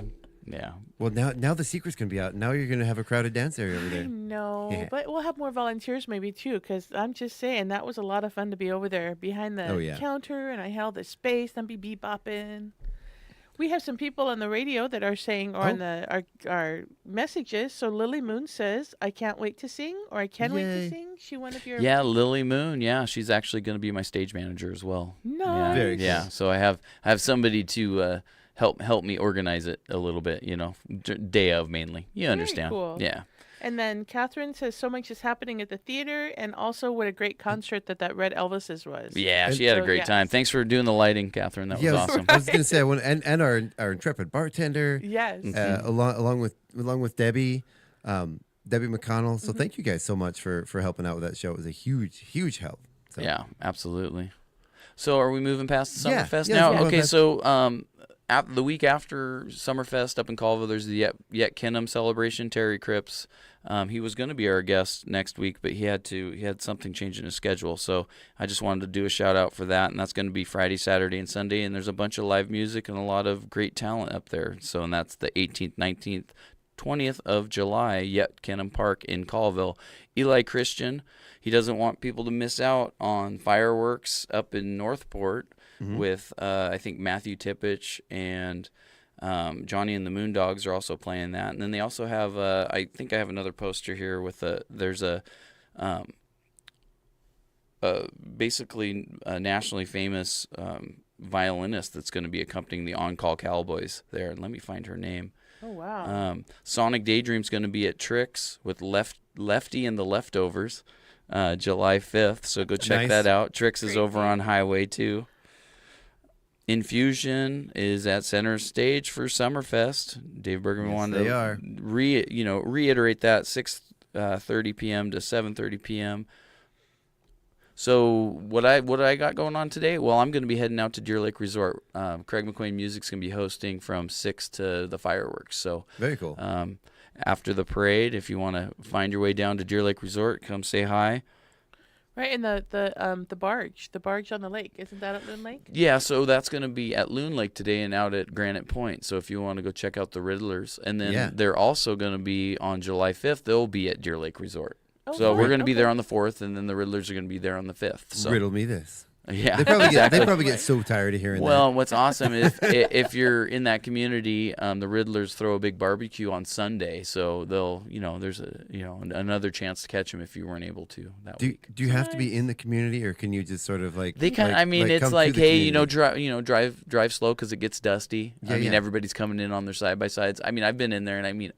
Yeah. Well, now the secret's going to be out. Now you're going to have a crowded dance area over I there. know, Yeah. but we'll have more volunteers maybe too, because I'm just saying that was a lot of fun to be over there behind the counter, and I held the space and be bebopping. We have some people on the radio that are saying, or on our messages. So Lily Moon says, "I can't wait to sing," or "I can wait to sing." She one of your Lily Moon. Yeah, she's actually going to be my stage manager as well. Nice. Yeah. Very cool. Yeah. So I have somebody to help me organize it a little bit. You know, day of mainly. You understand? Cool. Yeah. And then Catherine says so much is happening at the theater, and also what a great concert that Red Elvis's was. Yeah, she had a great time. Thanks for doing the lighting, Catherine. That was awesome. I was going to say, and our intrepid bartender. Yes. Along with Debbie McConnell. So thank you guys so much for helping out with that show. It was a huge help. So. Yeah, absolutely. So are we moving past the Summerfest Yeah, now? we're going Okay, past- so the week after Summerfest up in Colville, there's the Yet Kenham celebration. Terry Cripps, he was going to be our guest next week, but he had something change in his schedule. So I just wanted to do a shout out for that, and that's going to be Friday, Saturday, and Sunday. And there's a bunch of live music and a lot of great talent up there. So, and that's the 18th, 19th, 20th of July, Yet Kenham Park in Colville. Eli Christian, he doesn't want people to miss out on fireworks up in Northport with, I think, Matthew Tippich and Johnny and the Moondogs are also playing that. And then they also have, I think I have another poster here with there's basically a nationally famous violinist that's going to be accompanying the On Call Cowboys there. And let me find her name. Oh, wow. Sonic Daydream's going to be at Trix with Lefty and the Leftovers July 5th. So go check that out. Trix is over on Highway 2. Infusion is at Center Stage for Summerfest. Dave Bergman wanted to reiterate that 6:30 p.m. to 7:30 p.m. So what I got going on today? Well, I'm going to be heading out to Deer Lake Resort. Craig McQuain Music's going to be hosting from 6 to the fireworks. So very cool. After the parade, if you want to find your way down to Deer Lake Resort, come say hi. Right, and the barge on the lake, isn't that at Loon Lake? Yeah, so that's going to be at Loon Lake today and out at Granite Point. So if you want to go check out the Riddlers, and then they're also going to be on July 5th. They'll be at Deer Lake Resort. Oh, so we're going to be there on the 4th, and then the Riddlers are going to be there on the 5th. So. Riddle me this. Yeah, they probably get so tired of hearing that. Well, what's awesome is if you're in that community, the Riddlers throw a big barbecue on Sunday, so they'll there's another chance to catch them if you weren't able to that week. Do you have to be in the community, or can you just sort of like? They kind of. I mean, it's like, hey, drive slow because it gets dusty. Yeah, everybody's coming in on their side by sides. I mean, I've been in there, and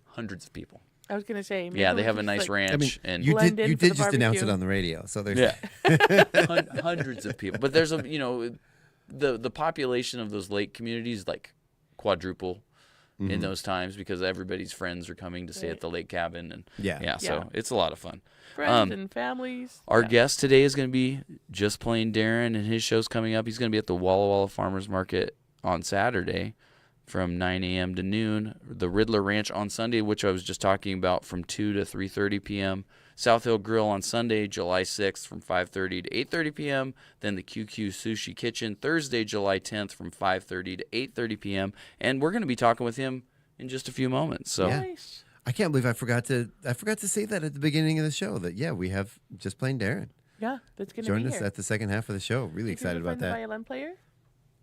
hundreds of people. I was gonna say. Yeah, they have a nice ranch. I mean, and you did just announce it on the radio, so there's hundreds of people. But there's the population of those lake communities like quadruple in those times because everybody's friends are coming to stay at the lake cabin and so it's a lot of fun. Friends and families. Our guest today is going to be Just Plain Darrin, and his show's coming up. He's going to be at the Walla Walla Farmers Market on Saturday from 9 a.m. to noon. The Riddler Ranch on Sunday, which I was just talking about, from 2 to 3:30 p.m. South Hill Grill on Sunday, July 6th from 5:30 to 8:30 p.m. Then the QQ Sushi Kitchen Thursday, July 10th from 5:30 to 8:30 p.m. And we're going to be talking with him in just a few moments. So nice. I can't believe I forgot to say that at the beginning of the show that we have Just Plain Darrin. Yeah, that's going to join be us here. at the second half of the show. Really excited about that. The violin player?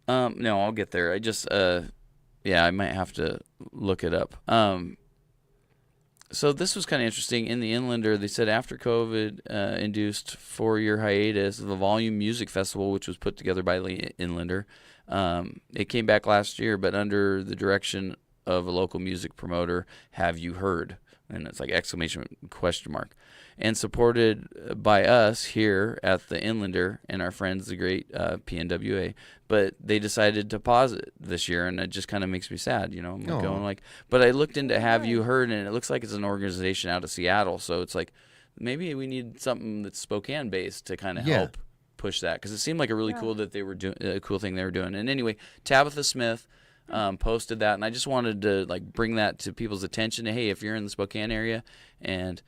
No, I'll get there. I just I might have to look it up. So this was kind of interesting. In the Inlander, they said after COVID induced 4-year hiatus of the Volume Music Festival, which was put together by the Inlander, it came back last year, but under the direction of a local music promoter, Have You Heard, and it's like exclamation question mark, and supported by us here at the Inlander and our friends, the great PNWA. But they decided to pause it this year, and it just kind of makes me sad, you know. I'm like going like, but I looked into Have You Heard, and it looks like it's an organization out of Seattle, so it's like maybe we need something that's Spokane based to kind of help push that, because it seemed like a really cool that they were doing a cool thing they were doing. And anyway, Tabitha Smith posted that, and I just wanted to like bring that to people's attention. Hey, if you're in the Spokane area and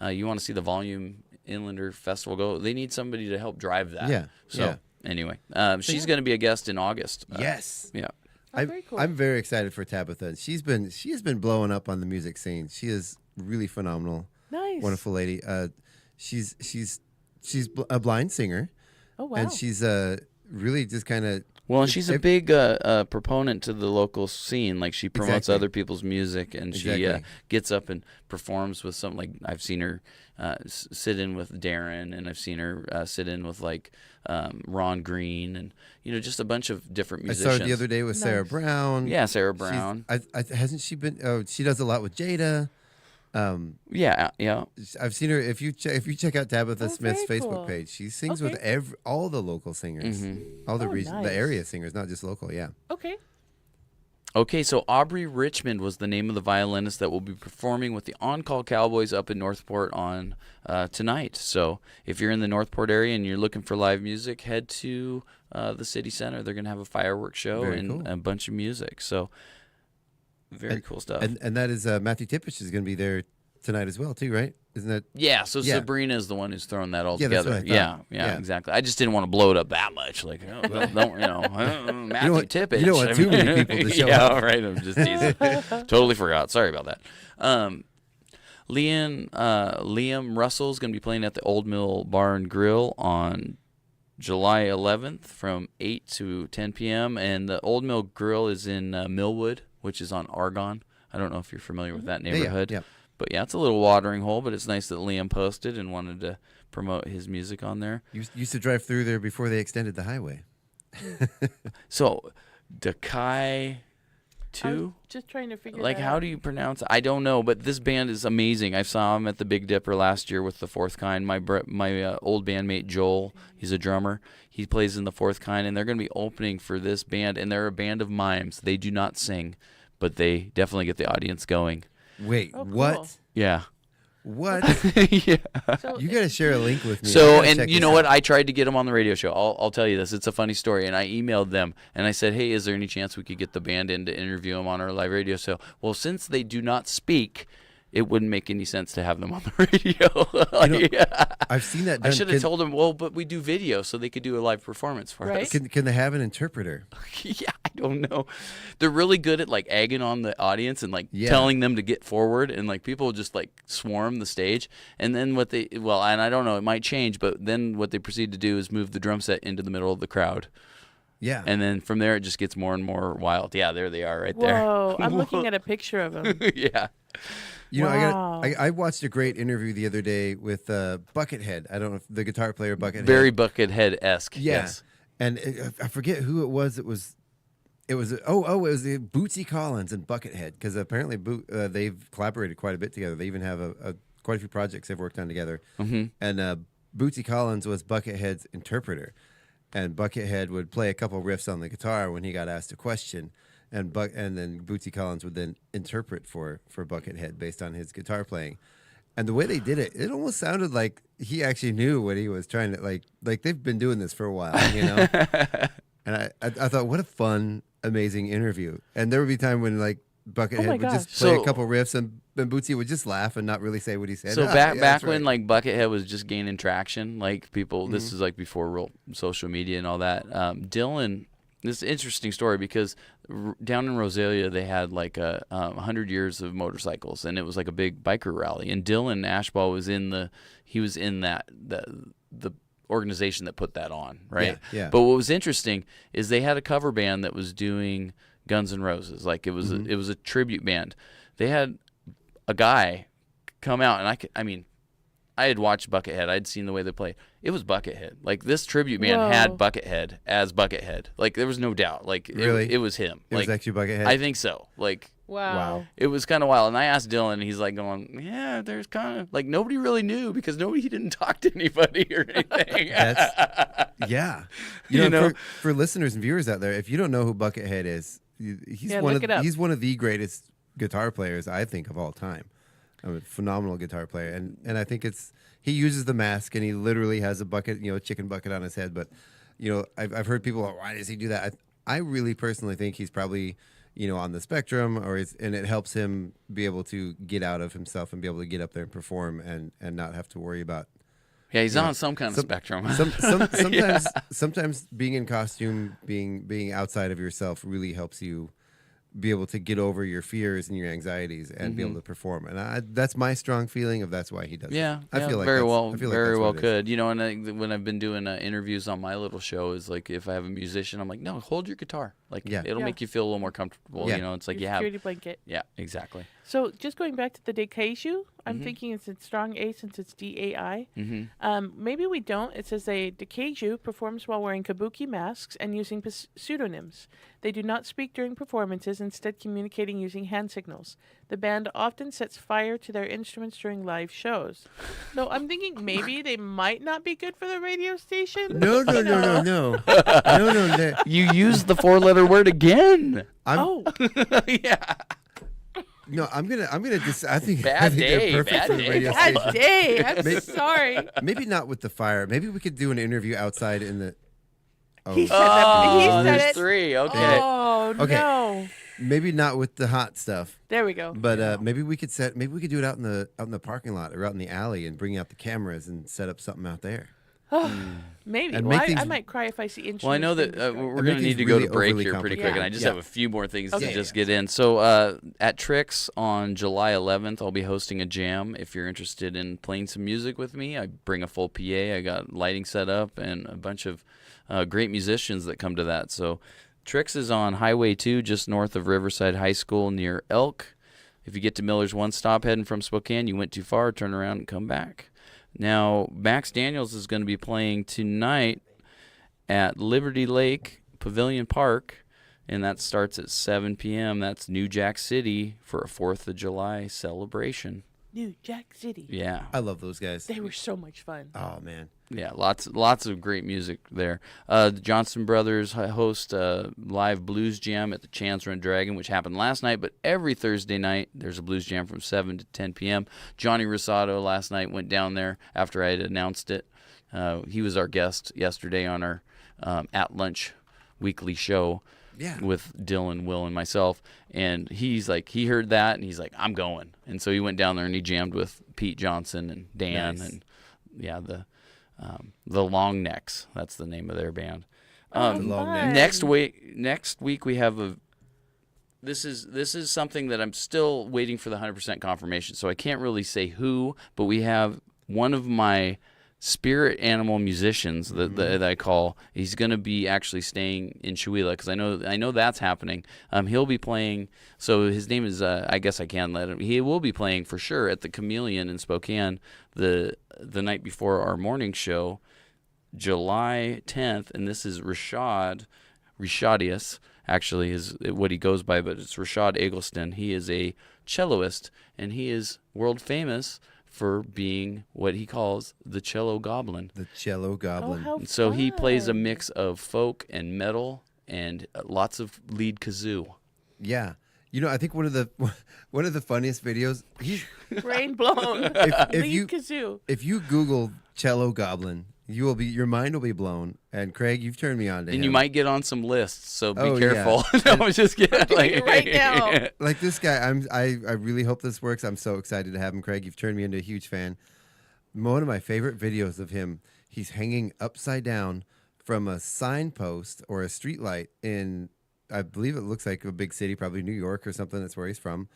you want to see the Volume Inlander Festival go, they need somebody to help drive that. Yeah. So anyway, she's going to be a guest in August. Yes. Yeah. Very cool. I'm very excited for Tabitha. She has been blowing up on the music scene. She is really phenomenal. Nice. Wonderful lady. She's a blind singer. Oh, wow. And she's really just kind of. Well, and she's a big proponent to the local scene. Like, she promotes other people's music, and she gets up and performs with something. Like, I've seen her sit in with Darrin, and I've seen her sit in with like Ron Green, and just a bunch of different musicians. I saw her the other day with Sarah Brown. Yeah, Sarah Brown. Hasn't she been? Oh, she does a lot with Jada. Yeah. I've seen her. If you check out Tabitha Smith's very Facebook cool. page, she sings with all the local singers, all the region, the area singers, not just local. Yeah. Okay, so Aubrey Richmond was the name of the violinist that will be performing with the On Call Cowboys up in Northport on tonight. So if you're in the Northport area and you're looking for live music, head to the city center. They're going to have a fireworks show and a bunch of music. So very cool stuff. And that is Matthew Tippich is going to be there tonight as well too, right? Isn't that? Yeah. So Sabrina is the one who's throwing that all together. That's what I thought. Yeah, exactly. I just didn't want to blow it up that much. Like, don't Matthew Tippich. You don't want too many people to show up. Yeah, right. I'm just teasing. Totally forgot. Sorry about that. Liam Russell's going to be playing at the Old Mill Bar and Grill on July 11th from 8 to 10 p.m. And the Old Mill Grill is in Millwood, which is on Argonne. I don't know if you're familiar with that neighborhood. Yeah. But yeah, it's a little watering hole, but it's nice that Liam posted and wanted to promote his music on there. Used to drive through there before they extended the highway. So, Dakai 2? Just trying to figure Like, that how out. do you pronounce it? I don't know, but this band is amazing. I saw him at the Big Dipper last year with the Fourth Kind. My old bandmate Joel, he's a drummer. He plays in the Fourth Kind, and they're going to be opening for this band, and they're a band of mimes. They do not sing, but they definitely get the audience going. Wait, Oh, cool. what? Yeah. What? Yeah. So You got to share a link with me. I So, gotta and check you this know out. what? I tried to get them on the radio show. I'll tell you this. It's a funny story. And I emailed them, and I said, hey, is there any chance we could get the band in to interview them on our live radio show? Well, since they do not speak, it wouldn't make any sense to have them on the radio. I've seen that I done. should have told them, well, but we do video, so they could do a live performance for Right. us. Can they have an interpreter? Yeah, I don't know. They're really good at like egging on the audience and like Yeah. telling them to get forward, and like people just like swarm the stage. And then and I don't know, it might change, but then what they proceed to do is move the drum set into the middle of the crowd. Yeah. And then from there it just gets more and more wild. Yeah, there they are right there. Whoa, I'm looking at a picture of him. Yeah. You know, Wow. I watched a great interview the other day with Buckethead. I don't know if the guitar player Buckethead. Very Buckethead-esque. Yeah. Yes. And I forget who it was. It was Bootsy Collins and Buckethead, because apparently they've collaborated quite a bit together. They even have quite a few projects they've worked on together. Mm-hmm. And Bootsy Collins was Buckethead's interpreter, and Buckethead would play a couple riffs on the guitar when he got asked a question. And then Bootsy Collins would then interpret for Buckethead based on his guitar playing. And the way they did it, it almost sounded like he actually knew what he was trying to, like they've been doing this for a while, you know? And I thought, what a fun, amazing interview. And there would be time when like Buckethead would just play a couple riffs, and Bootsy would just laugh and not really say what he said. So Yeah, back that's when right. like Buckethead was just gaining traction, like people, this is like before real social media and all that. Dylan, this is an interesting story because down in Rosalia they had like 100 years of motorcycles, and it was like a big biker rally. And Dylan Ashball was in the organization that put that on, right? Yeah. But what was interesting is they had a cover band that was doing Guns N' Roses, like it was a tribute band. They had a guy come out, and I I had watched Buckethead. I'd seen the way they played. It was Buckethead. Like, this tribute band had Buckethead as Buckethead. Like, there was no doubt. Like, Really? it was him. It like, was actually Buckethead? I think so. Like, Wow. it was kind of wild. And I asked Dylan, and he's like going, yeah, there's kind of, like, nobody really knew because he didn't talk to anybody or anything. Yeah. You know? For listeners and viewers out there, if you don't know who Buckethead is, he's one of the greatest guitar players, I think, of all time. A phenomenal guitar player. And I think he uses the mask, and he literally has a bucket, chicken bucket on his head. But, I've heard people, why does he do that? I really personally think he's probably, on the spectrum, and it helps him be able to get out of himself and be able to get up there and perform and not have to worry about. Yeah, he's on some kind of spectrum. Sometimes being in costume, being outside of yourself really helps you be able to get over your fears and your anxieties and be able to perform. And that's my strong feeling of that's why he does it. I feel like very that's well what it could. And when I've been doing interviews on my little show, is like if I have a musician, I'm like, no, hold your guitar. Like it'll make you feel a little more comfortable. Yeah. It's like your security blanket. Yeah, exactly. So just going back to the Decaiju, I'm thinking it's strong A since it's DAI. Maybe we don't. It says a Decaiju performs while wearing kabuki masks and using pseudonyms. They do not speak during performances, instead communicating using hand signals. The band often sets fire to their instruments during live shows. So I'm thinking maybe they might not be good for the radio station. No. No. You used the 4-letter word again. Yeah. No, I'm gonna just. I think Bad day, they're perfect bad for the day. radio Bad station. day. I'm sorry. Maybe not with the fire. Maybe we could do an interview outside in the. He said that. He said there's it. 3. Okay. Oh Okay. no. Maybe not with the hot stuff. There we go. But maybe we could do it out in the parking lot or out in the alley and bring out the cameras and set up something out there. Maybe. And Well, make I things- might cry if I see instruments. Well, I know that being destroyed. we're And going to make need to things go really to break overly here pretty quick, and I just complicated. have a few more things Okay. to just get in. So at Trix on July 11th, I'll be hosting a jam. If you're interested in playing some music with me, I bring a full PA. I got lighting set up and a bunch of great musicians that come to that. So Trix is on Highway 2, just north of Riverside High School near Elk. If you get to Miller's One Stop heading from Spokane, you went too far, turn around and come back. Now, Max Daniels is going to be playing tonight at Liberty Lake Pavilion Park, and that starts at 7 p.m. That's New Jack City for a 4th of July celebration. New Jack City. Yeah. I love those guys. They were so much fun. Oh man. Yeah, lots of great music there. The Johnson Brothers host a live blues jam at the Chance Run Dragon, which happened last night, but every Thursday night there's a blues jam from 7 to 10 p.m. Johnny Rosado last night went down there after I had announced it. He was our guest yesterday on our At Lunch weekly show with Dylan, Will, and myself. And he's like, he heard that, and he's like, I'm going. And so he went down there and he jammed with Pete Johnson and Dan and the Long Necks. That's the name of their band. The Long Necks. Next week we have this is something that I'm still waiting for the 100% confirmation, so I can't really say who, but we have one of my spirit animal musicians that I call. He's going to be actually staying in Chewelah because I know that's happening. He'll be playing. So his name is I guess I can let him. He will be playing for sure at the Chameleon in Spokane the night before our morning show, July 10th, and this is Rashadius. Actually, is what he goes by, but it's Rashad Eggleston. He is a celloist, and he is world famous for being what he calls the cello goblin. The cello goblin. Oh, how So he plays a fun. mix of folk and metal and lots of lead kazoo. Yeah. I think one of the funniest videos. Brain blown. If Lead you- kazoo. If you Google cello goblin, your mind will be blown. And Craig, you've turned me on to him. And you might get on some lists, so be Oh, careful. No, I was just kidding. Right now. Like this guy, I really hope this works. I'm so excited to have him, Craig. You've turned me into a huge fan. One of my favorite videos of him, he's hanging upside down from a signpost or a street light in, I believe it looks like a big city, probably New York or something. That's where he's from.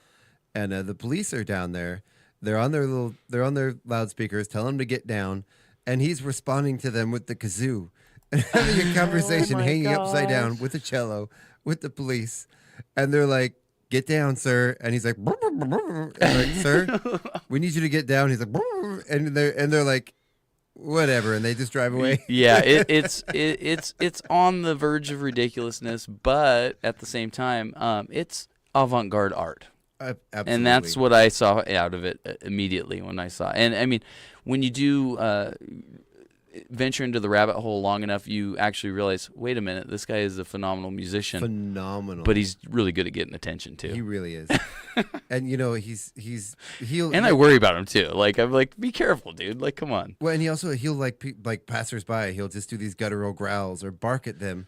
And the police are down there. They're on their loudspeakers, telling him to get down, and he's responding to them with the kazoo and having a conversation my hanging upside down gosh. with a cello with the police. And they're like, get down, sir. And he's like, and like, sir, we need you to get down. He's like, and they're like, whatever, and they just drive away. Yeah, it's on the verge of ridiculousness, but at the same time, it's avant-garde art. Absolutely. And that's what I saw out of it immediately when I saw it. And I mean, when you do venture into the rabbit hole long enough, you actually realize, wait a minute, this guy is a phenomenal musician. Phenomenal. But he's really good at getting attention too. He really is. And you know, he'll and I worry about him too. Like, I'm like, be careful, dude. Like, come on. Well, and he'll like passersby. He'll just do these guttural growls or bark at them.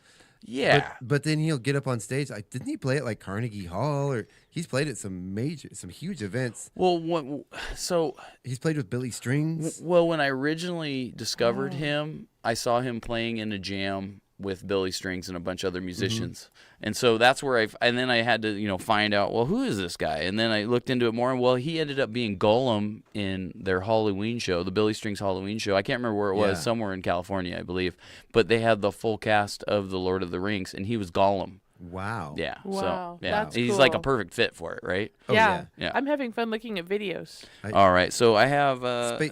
Yeah. But then he'll get up on stage. Didn't he play at like Carnegie Hall, or he's played at some huge events? Well, so he's played with Billy Strings. Well, when I originally discovered him, I saw him playing in a jam with Billy Strings and a bunch of other musicians. And so that's where and then I had to, find out, well, who is this guy? And then I looked into it more, and well, he ended up being Gollum in their Halloween show, the Billy Strings Halloween show. I can't remember where it was, somewhere in California, I believe. But they had the full cast of the Lord of the Rings, and he was Gollum. Wow. Yeah. Wow. So, yeah. That's He's cool. like a perfect fit for it, right? Yeah. Yeah. I'm having fun looking at videos. All right. So I have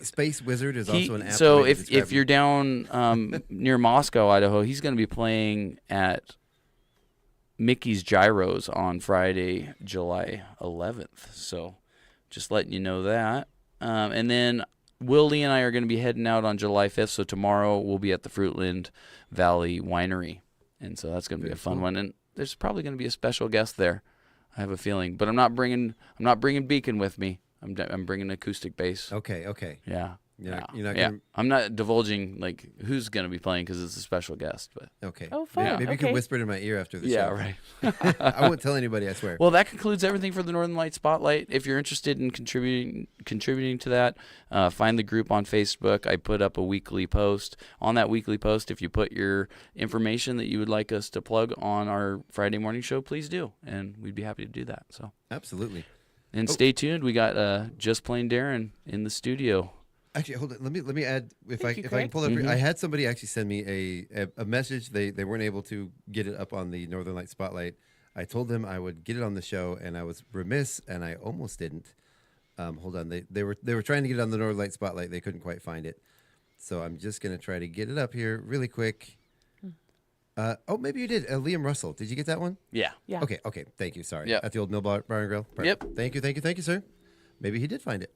Space Wizard is also an app. So if you're down near Moscow, Idaho, he's going to be playing at Mickey's Gyros on Friday, July 11th. So just letting you know that. And then Willie and I are going to be heading out on July 5th. So tomorrow we'll be at the Fruitland Valley Winery. And so that's going to be a fun one. And there's probably going to be a special guest there. I have a feeling, but I'm not bringing Beacon with me. I'm bringing acoustic bass. Okay. Yeah. You're not Yeah. gonna... I'm not divulging like who's going to be playing because it's a special guest. But okay. Oh, fun. Maybe you can whisper it in my ear after the show. yeah, right. I won't tell anybody, I swear. Well, that concludes everything for the Northern Light Spotlight. If you're interested in contributing to that, find the group on Facebook. I put up a weekly post. On that weekly post, if you put your information that you would like us to plug on our Friday morning show, please do, and we'd be happy to do that. So absolutely. And stay tuned. We got Just Plain Darrin in the studio. Actually, hold on. Let me add if I can pull Mm-hmm. up. I had somebody actually send me a message. They weren't able to get it up on the Northern Light Spotlight. I told them I would get it on the show, and I was remiss, and I almost didn't. Hold on. They were trying to get it on the Northern Light Spotlight. They couldn't quite find it, so I'm just gonna try to get it up here really quick. Maybe you did. Liam Russell. Did you get that one? Yeah. Yeah. Okay. Thank you. Sorry. Yep. At the old Mill Bar and Grill. Yep. Thank you, sir. Maybe he did find it.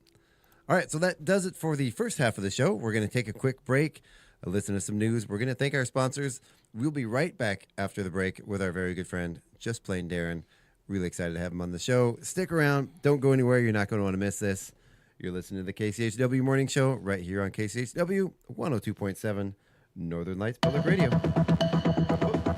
All right, so that does it for the first half of the show. We're going to take a quick break, listen to some news. We're going to thank our sponsors. We'll be right back after the break with our very good friend, Just Plain Darrin. Really excited to have him on the show. Stick around. Don't go anywhere. You're not going to want to miss this. You're listening to the KCHW Morning Show right here on KCHW 102.7 Northern Lights Public Radio.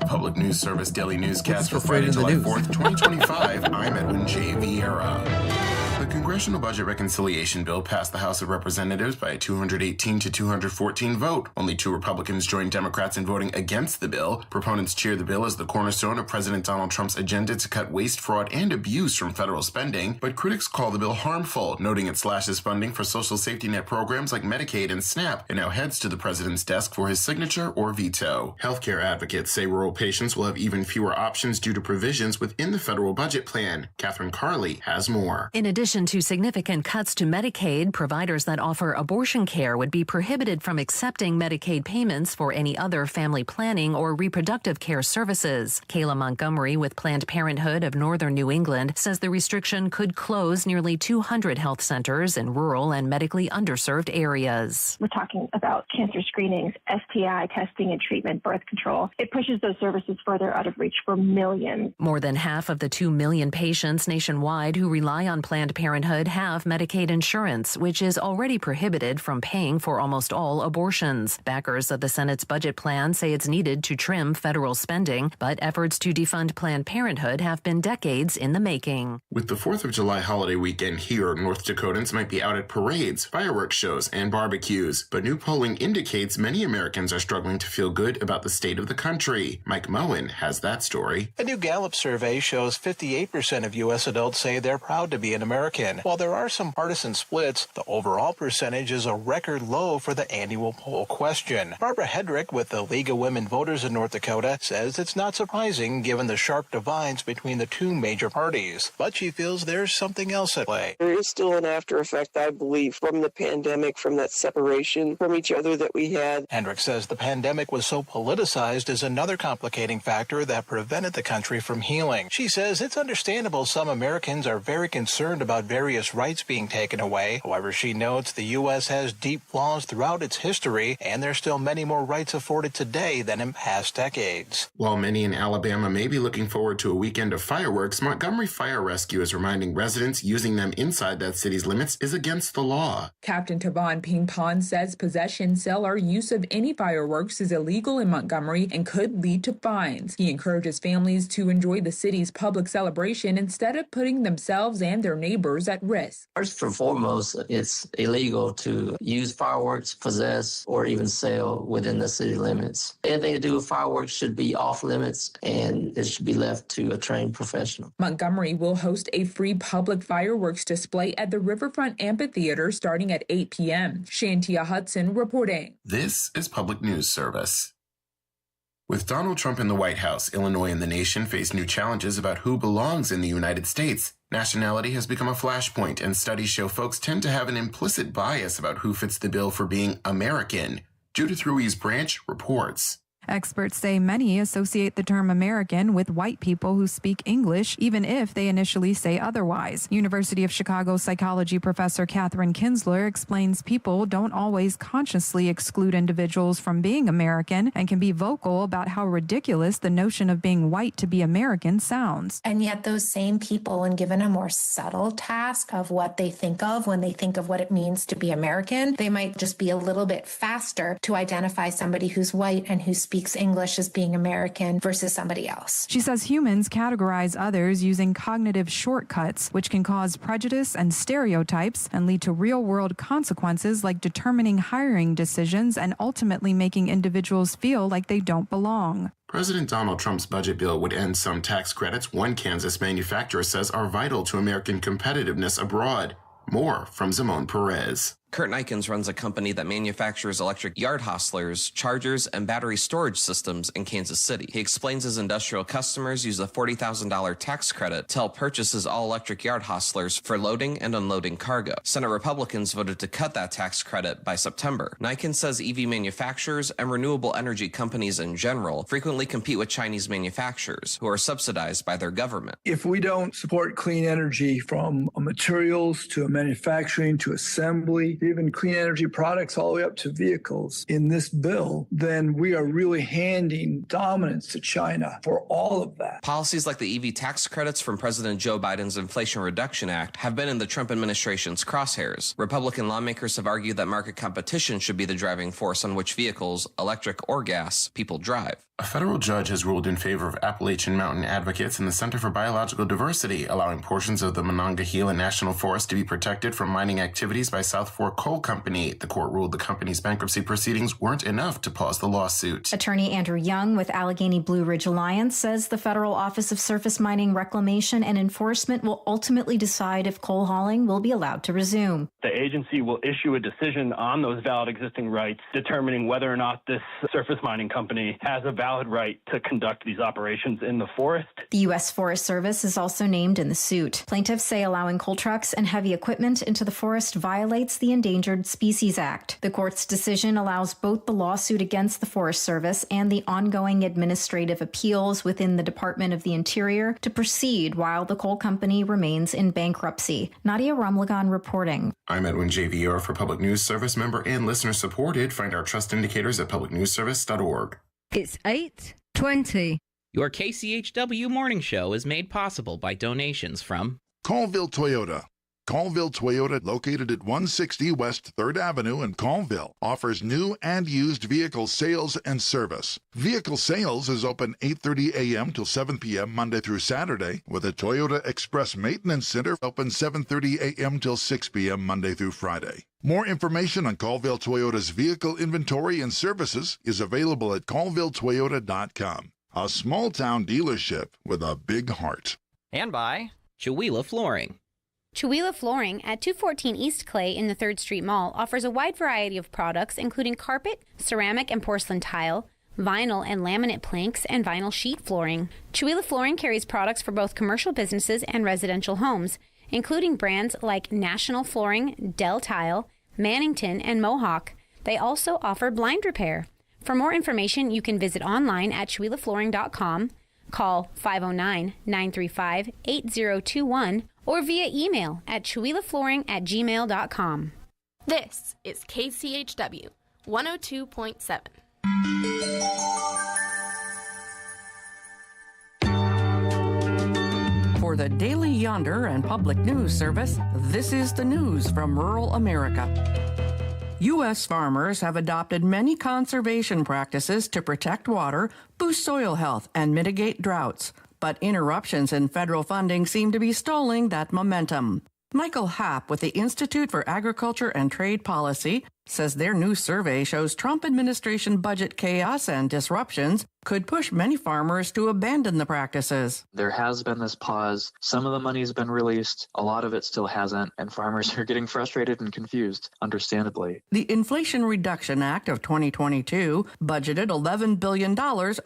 Public News Service Daily Newscast for Let's go straight Friday, into July news. 4th, 2025. I'm Edwin J. Vieira. The Congressional Budget Reconciliation Bill passed the House of Representatives by a 218 to 214 vote. Only 2 Republicans joined Democrats in voting against the bill. Proponents cheer the bill as the cornerstone of President Donald Trump's agenda to cut waste, fraud, and abuse from federal spending. But critics call the bill harmful, noting it slashes funding for social safety net programs like Medicaid and SNAP, and now heads to the president's desk for his signature or veto. Healthcare advocates say rural patients will have even fewer options due to provisions within the federal budget plan. Catherine Carley has more. In addition to significant cuts to Medicaid, providers that offer abortion care would be prohibited from accepting Medicaid payments for any other family planning or reproductive care services. Kayla Montgomery with Planned Parenthood of Northern New England says the restriction could close nearly 200 health centers in rural and medically underserved areas. We're talking about cancer screenings, STI testing and treatment, birth control. It pushes those services further out of reach for millions. More than half of the 2 million patients nationwide who rely on Planned Parenthood have Medicaid insurance, which is already prohibited from paying for almost all abortions. Backers of the Senate's budget plan say it's needed to trim federal spending, but efforts to defund Planned Parenthood have been decades in the making. With the 4th of July holiday weekend here, North Dakotans might be out at parades, fireworks shows, and barbecues. But new polling indicates many Americans are struggling to feel good about the state of the country. Mike Moen has that story. A new Gallup survey shows 58% of U.S. adults say they're proud to be an American. election. While there are some partisan splits, the overall percentage is a record low for the annual poll question. Barbara Hedrick with the League of Women Voters in North Dakota says it's not surprising given the sharp divides between the two major parties, but she feels there's something else at play. There is still an after effect, I believe, from the pandemic, from that separation from each other that we had. Hendrick says the pandemic was so politicized is another complicating factor that prevented the country from healing. She says it's understandable some Americans are very concerned about various rights being taken away. However, she notes the U.S. has deep flaws throughout its history, and there's still many more rights afforded today than in past decades. While many in Alabama may be looking forward to a weekend of fireworks, Montgomery Fire Rescue is reminding residents using them inside that city's limits is against the law. Captain Taban Ping-Pong says possession, sale, or use of any fireworks is illegal in Montgomery and could lead to fines. He encourages families to enjoy the city's public celebration instead of putting themselves and their neighbors at risk. First and foremost, it's illegal to use fireworks, possess, or even sell within the city limits. Anything to do with fireworks should be off limits, and it should be left to a trained professional. Montgomery will host a free public fireworks display at the Riverfront Amphitheater starting at 8 p.m. Shantia Hudson reporting. This is Public News Service. With Donald Trump in the White House, Illinois and the nation face new challenges about who belongs in the United States. Nationality has become a flashpoint, and studies show folks tend to have an implicit bias about who fits the bill for being American. Judith Ruiz Branch reports. Experts say many associate the term American with white people who speak English, even if they initially say otherwise. University of Chicago psychology professor Catherine Kinsler explains people don't always consciously exclude individuals from being American and can be vocal about how ridiculous the notion of being white to be American sounds. And yet those same people, when given a more subtle task of what they think of when they think of what it means to be American, they might just be a little bit faster to identify somebody who's white and who speaks English as being American versus somebody else. She says humans categorize others using cognitive shortcuts, which can cause prejudice and stereotypes and lead to real-world consequences like determining hiring decisions and ultimately making individuals feel like they don't belong. President Donald Trump's budget bill would end some tax credits one Kansas manufacturer says are vital to American competitiveness abroad. More from Zimone Perez. Kurt Nikens runs a company that manufactures electric yard hostlers, chargers, and battery storage systems in Kansas City. He explains his industrial customers use a $40,000 tax credit to help purchase his all-electric yard hostlers for loading and unloading cargo. Senate Republicans voted to cut that tax credit by September. Nikens says EV manufacturers and renewable energy companies in general frequently compete with Chinese manufacturers who are subsidized by their government. If we don't support clean energy from materials to manufacturing to assembly, even clean energy products all the way up to vehicles in this bill, then we are really handing dominance to China for all of that. Policies like the EV tax credits from President Joe Biden's Inflation Reduction Act have been in the Trump administration's crosshairs. Republican lawmakers have argued that market competition should be the driving force on which vehicles, electric or gas, people drive. A federal judge has ruled in favor of Appalachian Mountain advocates and the Center for Biological Diversity, allowing portions of the Monongahela National Forest to be protected from mining activities by South Fork Coal Company. The court ruled the company's bankruptcy proceedings weren't enough to pause the lawsuit. Attorney Andrew Young with Allegheny Blue Ridge Alliance says the Federal Office of Surface Mining Reclamation and Enforcement will ultimately decide if coal hauling will be allowed to resume. The agency will issue a decision on those valid existing rights, determining whether or not this surface mining company has a valid right to conduct these operations in the forest. The U.S. Forest Service is also named in the suit. Plaintiffs say allowing coal trucks and heavy equipment into the forest violates the Endangered Species Act. The court's decision allows both the lawsuit against the Forest Service and the ongoing administrative appeals within the Department of the Interior to proceed while the coal company remains in bankruptcy. Nadia Ramlagan reporting. I'm Edwin J. Vieira for Public News Service, member and listener supported. Find our trust indicators at publicnewsservice.org. It's 8:20. Your KCHW morning show is made possible by donations from Colville Toyota. Colville Toyota, located at 160 West 3rd Avenue in Colville, offers new and used vehicle sales and service. Vehicle sales is open 8:30 a.m. till 7 p.m. Monday through Saturday, with a Toyota Express Maintenance Center open 7:30 a.m. till 6 p.m. Monday through Friday. More information on Colville Toyota's vehicle inventory and services is available at colvilletoyota.com. A small-town dealership with a big heart. and by Chihuahua Flooring. Chihuahua Flooring at 214 East Clay in the 3rd Street Mall offers a wide variety of products including carpet, ceramic and porcelain tile, vinyl and laminate planks, and vinyl sheet flooring. Chihuahua Flooring carries products for both commercial businesses and residential homes, including brands like National Flooring, Dell Tile, Mannington, and Mohawk. They also offer blind repair. For more information, you can visit online at chihuahuaflooring.com, call 509-935-8021, or via email at chihuahuaflooring@gmail.com. This is KCHW 102.7. For the Daily Yonder and Public News Service, this is the news from rural America. U.S. farmers have adopted many conservation practices to protect water, boost soil health, and mitigate droughts. But interruptions in federal funding seem to be stalling that momentum. Michael Happ with the Institute for Agriculture and Trade Policy says their new survey shows Trump administration budget chaos and disruptions could push many farmers to abandon the practices. There has been this pause. Some of the money's been released. A lot of it still hasn't, and farmers are getting frustrated and confused, understandably. The Inflation Reduction Act of 2022 budgeted $11 billion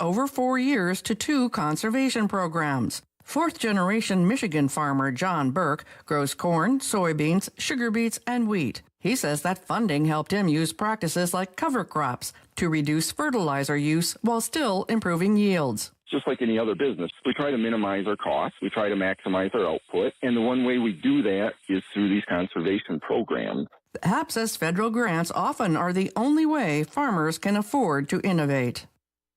over 4 years to 2 conservation programs. Fourth-generation Michigan farmer John Burke grows corn, soybeans, sugar beets, and wheat. He says that funding helped him use practices like cover crops to reduce fertilizer use while still improving yields. Just like any other business, we try to minimize our costs. We try to maximize our output. And the one way we do that is through these conservation programs. Happ says federal grants often are the only way farmers can afford to innovate.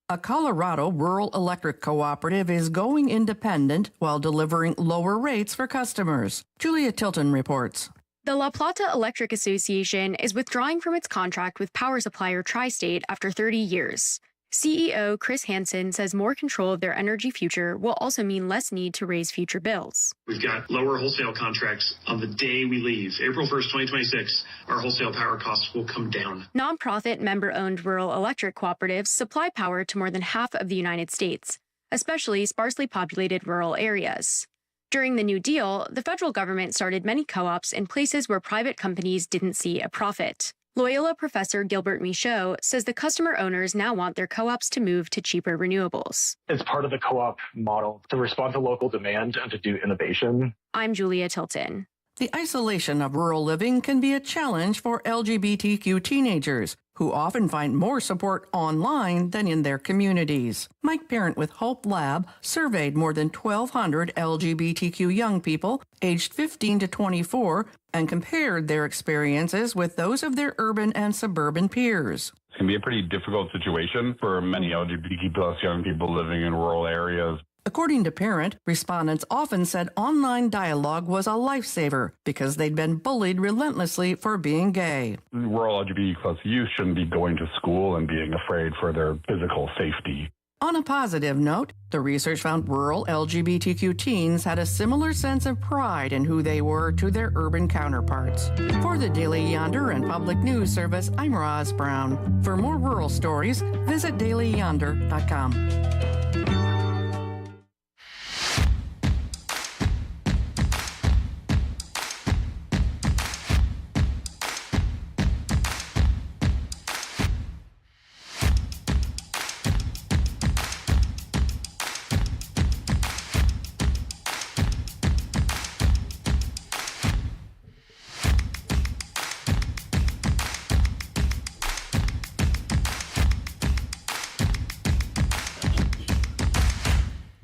A Colorado rural electric cooperative is going independent while delivering lower rates for customers. Julia Tilton reports. The La Plata Electric Association is withdrawing from its contract with power supplier Tri-State after 30 years. CEO Chris Hansen says more control of their energy future will also mean less need to raise future bills. We've got lower wholesale contracts on the day we leave. April 1st, 2026, our wholesale power costs will come down. Nonprofit member-owned rural electric cooperatives supply power to more than half of the United States, especially sparsely populated rural areas. During the New Deal, the federal government started many co-ops in places where private companies didn't see a profit. Loyola professor Gilbert Michaud says the customer owners now want their co-ops to move to cheaper renewables. It's part of the co-op model to respond to local demand and to do innovation. I'm Julia Tilton. The isolation of rural living can be a challenge for LGBTQ teenagers, who often find more support online than in their communities. Mike Parent with Hope Lab surveyed more than 1,200 LGBTQ young people aged 15 to 24 and compared their experiences with those of their urban and suburban peers. It can be a pretty difficult situation for many LGBTQ plus young people living in rural areas. According to Parent, respondents often said online dialogue was a lifesaver because they'd been bullied relentlessly for being gay. Rural LGBTQ plus youth shouldn't be going to school and being afraid for their physical safety. On a positive note, the research found rural LGBTQ teens had a similar sense of pride in who they were to their urban counterparts. For the Daily Yonder and Public News Service, I'm Roz Brown. For more rural stories, visit dailyyonder.com.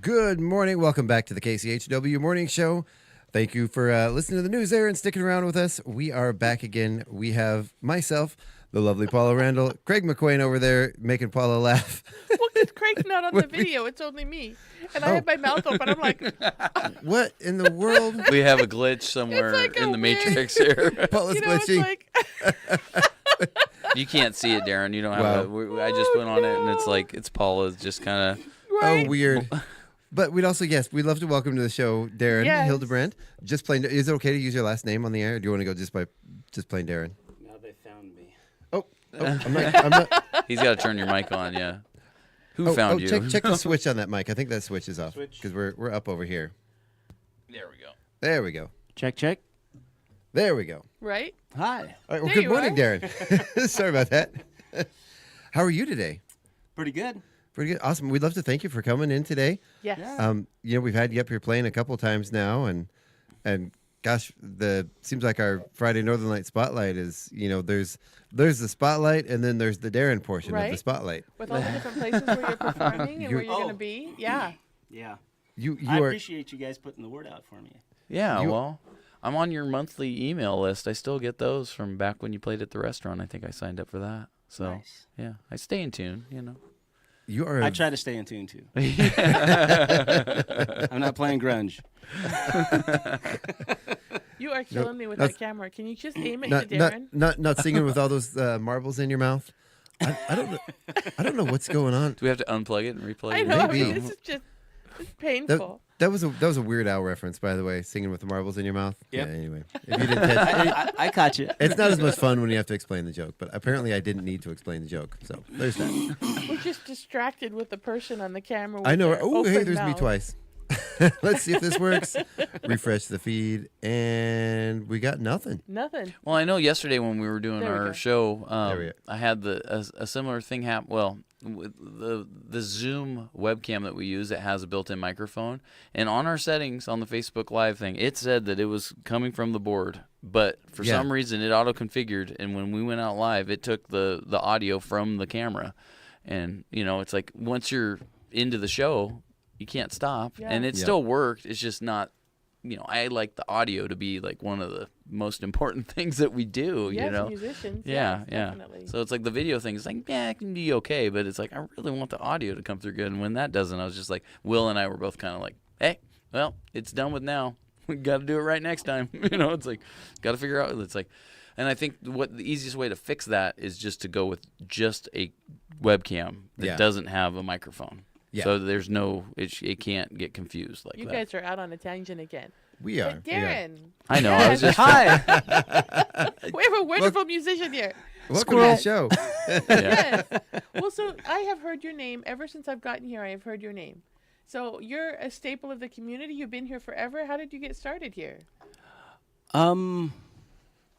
Good morning. Welcome back to the KCHW Morning Show. Thank you for listening to the news there and sticking around with us. We are back again. We have myself, the lovely Paula Randall, Craig McQuain over there making Paula laugh. Well, because Craig's not on the video. It's only me. And I have my mouth open. I'm like... What in the world? We have a glitch somewhere like in the Matrix here. Paula's glitching. You can't see it, Darren. You don't have I just went on it, and it's like, it's Paula's just kind of... Oh, weird. But we'd love to welcome to the show Darren Hildebrand. Just plain. Is it okay to use your last name on the air? Or do you want to go just plain Darren? Now they found me. I'm not. He's got to turn your mic on. Yeah. Who found you? Check the switch on that mic. I think that switch is off because we're up over here. There we go. There we go. Check. There we go. Right? Hi. All right. Well, There good you morning, are. Darrin. Sorry about that. How are you today? Pretty good. Pretty good. Awesome. We'd love to thank you for coming in today. Yes. We've had you up here playing a couple times now, and gosh, seems like our Friday Northern Light Spotlight is, there's the spotlight, and then there's the Darrin portion of the Right. spotlight. With all the different places where you're performing and where you're going to be. Yeah. Yeah. I appreciate you guys putting the word out for me. Yeah, well, I'm on your monthly email list. I still get those from back when you played at the restaurant. I think I signed up for that. So, Nice. yeah, I stay in tune, I try to stay in tune, too. I'm not playing grunge. You are killing me with that's- that camera. Can you just aim it Not, to Darrin? not singing with all those marbles in your mouth. I don't know what's going on. Do we have to unplug it and replay I it? know. Maybe. This is just it's painful. That was a Weird Al reference, by the way. Singing with the marbles in your mouth. Yep. Yeah. Anyway, if you didn't catch I caught you. it's not as much fun when you have to explain the joke. But apparently, I didn't need to explain the joke. So there's that. We're just distracted with the person on the camera. I know. With Oh, hey, their there's open me mouth. twice. Let's see if this works. Refresh the feed, and we got nothing. Nothing. Well, I know yesterday when we were doing There we go. our show, There we go. I had a similar thing happen. Well, with the Zoom webcam that we use, it has a built-in microphone, and on our settings on the Facebook Live thing, it said that it was coming from the board, but for Yeah. some reason it auto-configured, and when we went out live, it took the audio from the camera, and it's like once you're into the show, you can't stop, Yeah. and it Yeah. still worked. It's just not. I like the audio to be like one of the most important things that we do. Yes, musicians. Yeah, yes, yeah. Definitely. So it's like the video thing is like, yeah, it can be okay, but it's like I really want the audio to come through good. And when that doesn't, I was just like, Will and I were both kind of like, hey, well, it's done with now. We got to do it right next time. It's like, got to figure out. It's like, and I think what the easiest way to fix that is just to go with just a webcam that Yeah. doesn't have a microphone. Yeah. So there's no, it can't get confused like You that. guys are out on a tangent again. We are. But Darrin. I know. I was just Hi. We have a wonderful musician here. Welcome to the show. Yes. Well, so I have heard your name ever since I've gotten here. I have heard your name. So you're a staple of the community. You've been here forever. How did you get started here?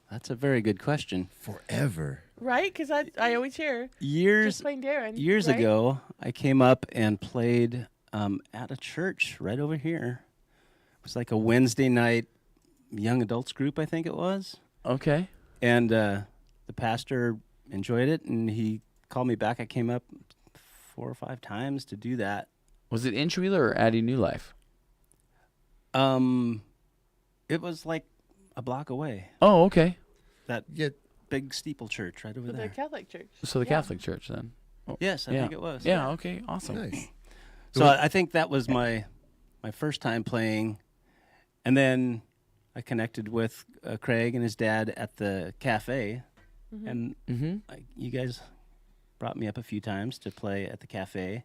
That's a very good question. Forever. Right? Because I always hear Years just plain Darrin. years right? ago, I came up and played at a church right over here. It was like a Wednesday night young adults group, I think it was. Okay. And the pastor enjoyed it, and he called me back. I came up 4 or 5 times to do that. Was it in Chewila or Addie New Life? It was like a block away. Oh, okay. That Yeah. big steeple church right over For the there. Catholic Church. So the Yeah. Catholic Church then. Yes, I think it was. Yeah. Okay. Awesome. Nice. So I think that was my first time playing, and then I connected with Craig and his dad at the cafe, and you guys brought me up a few times to play at the cafe,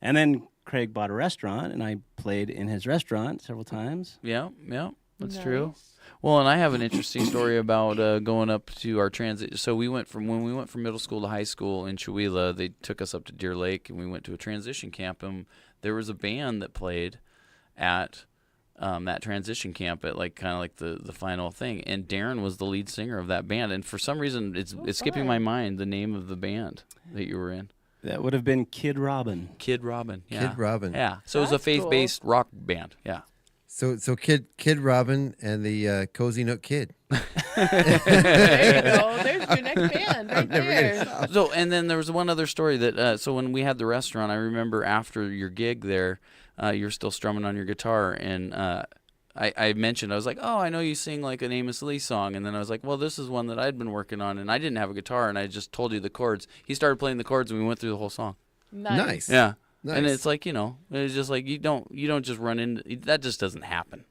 and then Craig bought a restaurant, and I played in his restaurant several times. Yeah. Yeah. That's Nice. true. Well, and I have an interesting story about going up to our transit. So when we went from middle school to high school in Chewila, they took us up to Deer Lake, and we went to a transition camp, and there was a band that played at that transition camp at kind of the final thing, and Darrin was the lead singer of that band. And for some reason, it's skipping my mind the name of the band that you were in. That would have been Kid Robin. Kid Robin. Yeah. Kid Robin. Yeah. So it was a That's cool. faith-based rock band. Yeah. So Kid Robin and the Cozy Nook Kid. There you go. There's your next band right there. So, and then there was one other story that, so when we had the restaurant, I remember after your gig there, you're still strumming on your guitar, and I mentioned, I was like, oh, I know you sing like an Amos Lee song, and then I was like, well, this is one that I'd been working on, and I didn't have a guitar, and I just told you the chords. He started playing the chords, and we went through the whole song. Nice. Yeah. Nice. And it's like, it's just like you don't just run into that. Just doesn't happen.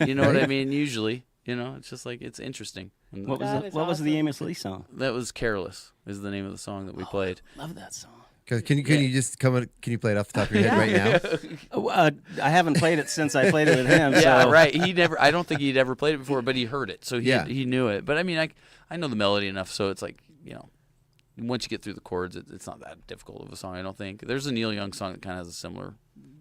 You know what I mean? Usually, it's just like it's interesting. And What was That the, is what was the awesome. Amos Lee song? that was "Careless" is the name of the song that we played. Love that song. Can you just can you play it off the top of your head right now? Oh, I haven't played it since I played it with him. Yeah, so. right. I don't think he'd ever played it before, but he heard it, so Yeah. he knew it. But I mean, I know the melody enough, so it's like once you get through the chords, it's not that difficult of a song. I don't think there's a Neil Young song that kind of has a similar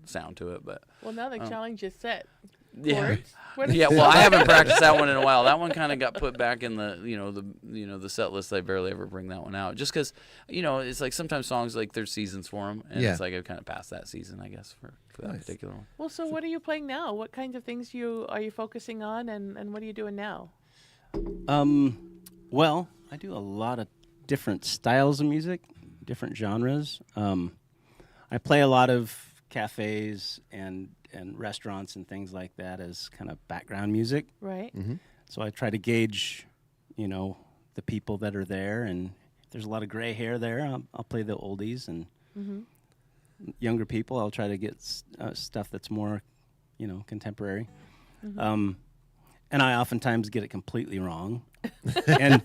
sound to it, but Well, now the challenge is set. Yeah. What is Yeah, it? well, I haven't practiced that one in a while. That one kind of got put back in the set list. I barely ever bring that one out, just because it's like sometimes songs like there's seasons for them, and it's like I've kind of passed that season, I guess, for that particular one. Well, so what are you playing now? What kinds of things are you focusing on, and what are you doing now? Well, I do a lot of different styles of music, different genres. I play a lot of cafes and restaurants and things like that as kind of background music. Right. Mm-hmm. So I try to gauge, the people that are there, and if there's a lot of gray hair there, I'll play the oldies, and younger people, I'll try to get stuff that's more, contemporary. And I oftentimes get it completely wrong. And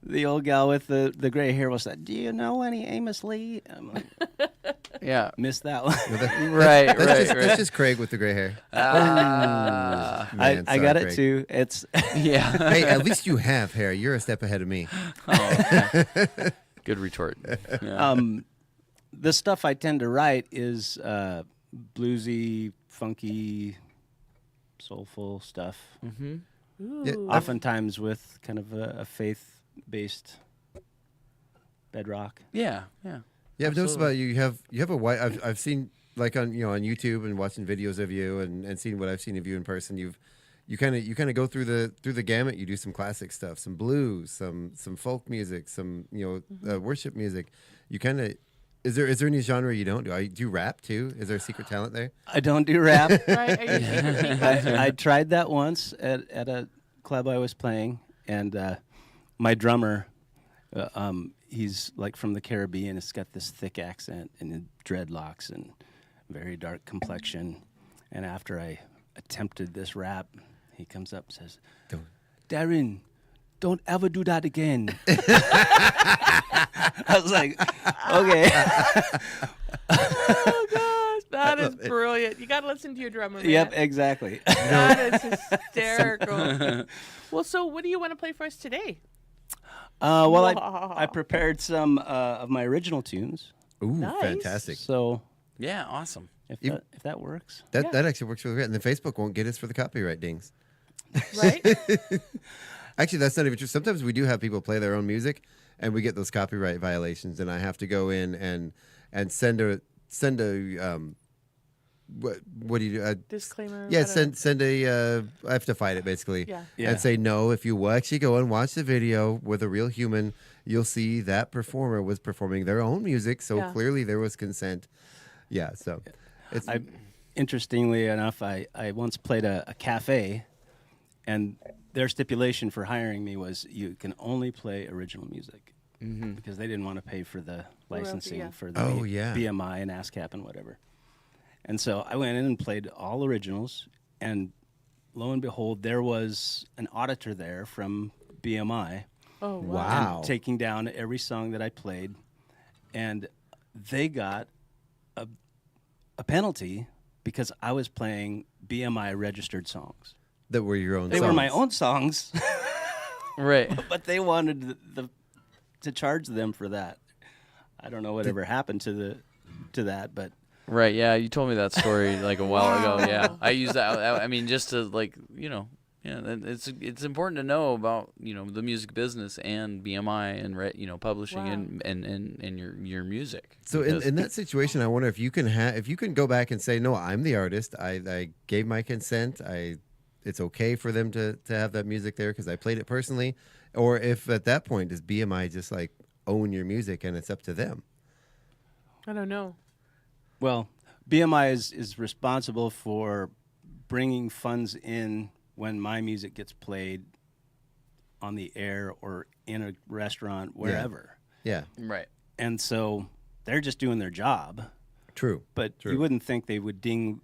the old gal with the gray hair will say, "Do you know any Amos Lee?" I'm like, yeah, missed that one. That's just Craig with the gray hair. I got Craig. it too. It's yeah. Hey, at least you have hair. You're a step ahead of me. Oh, okay. Good retort. Yeah. The stuff I tend to write is bluesy, funky, soulful stuff. Mm-hmm. Yeah, oftentimes with kind of a faith-based bedrock. Yeah. I've noticed about you. You have a white. I've seen like on YouTube and watching videos of you and seeing what I've seen of you in person. You kind of go through the gamut. You do some classic stuff, some blues, some folk music, some worship music. You kind of. Is there any genre you don't do? Do you rap too? Is there a secret talent there? I don't do rap. Right? Are you I tried that once at a club I was playing, and my drummer, he's like from the Caribbean. It's got this thick accent and dreadlocks and very dark complexion. And after I attempted this rap, he comes up and says, "Darrin, don't ever do that again." I was like, okay. Oh gosh, that is brilliant. You got to listen to your drummer, man. Yep, exactly. That is hysterical. Well, so what do you want to play for us today? Well, I prepared some of my original tunes. Ooh, Nice. fantastic. So Yeah, awesome. if that works. That actually works really great. And then Facebook won't get us for the copyright dings. Right? Actually, that's not even true. Sometimes we do have people play their own music, and we get those copyright violations, and I have to go in and send a what do you do? Disclaimer. Yeah, send a I have to fight it basically. Yeah. And say no. If you will actually go and watch the video with a real human, you'll see that performer was performing their own music, so clearly there was consent. Yeah. So, interestingly enough, I once played a cafe, and their stipulation for hiring me was you can only play original music because they didn't want to pay for the licensing for the BMI and ASCAP and whatever. And so I went in and played all originals, and lo and behold, there was an auditor there from BMI. Oh, wow. Taking down every song that I played, and they got a penalty because I was playing BMI registered songs. That were your own They songs. were my own songs. Right. But they wanted to charge them for that. I don't know whatever happened to that, but Right, yeah, you told me that story like a while ago. Yeah, I use that. I mean, just to it's important to know about the music business and BMI and publishing and your music. So in that situation, I wonder if you can go back and say, no, I'm the artist. I gave my consent. It's okay for them to have that music there because I played it personally, or if at that point does BMI just like own your music and it's up to them? I don't know. Well, BMI is responsible for bringing funds in when my music gets played on the air or in a restaurant, wherever. Yeah. Right. And so they're just doing their job. True. But you wouldn't think they would ding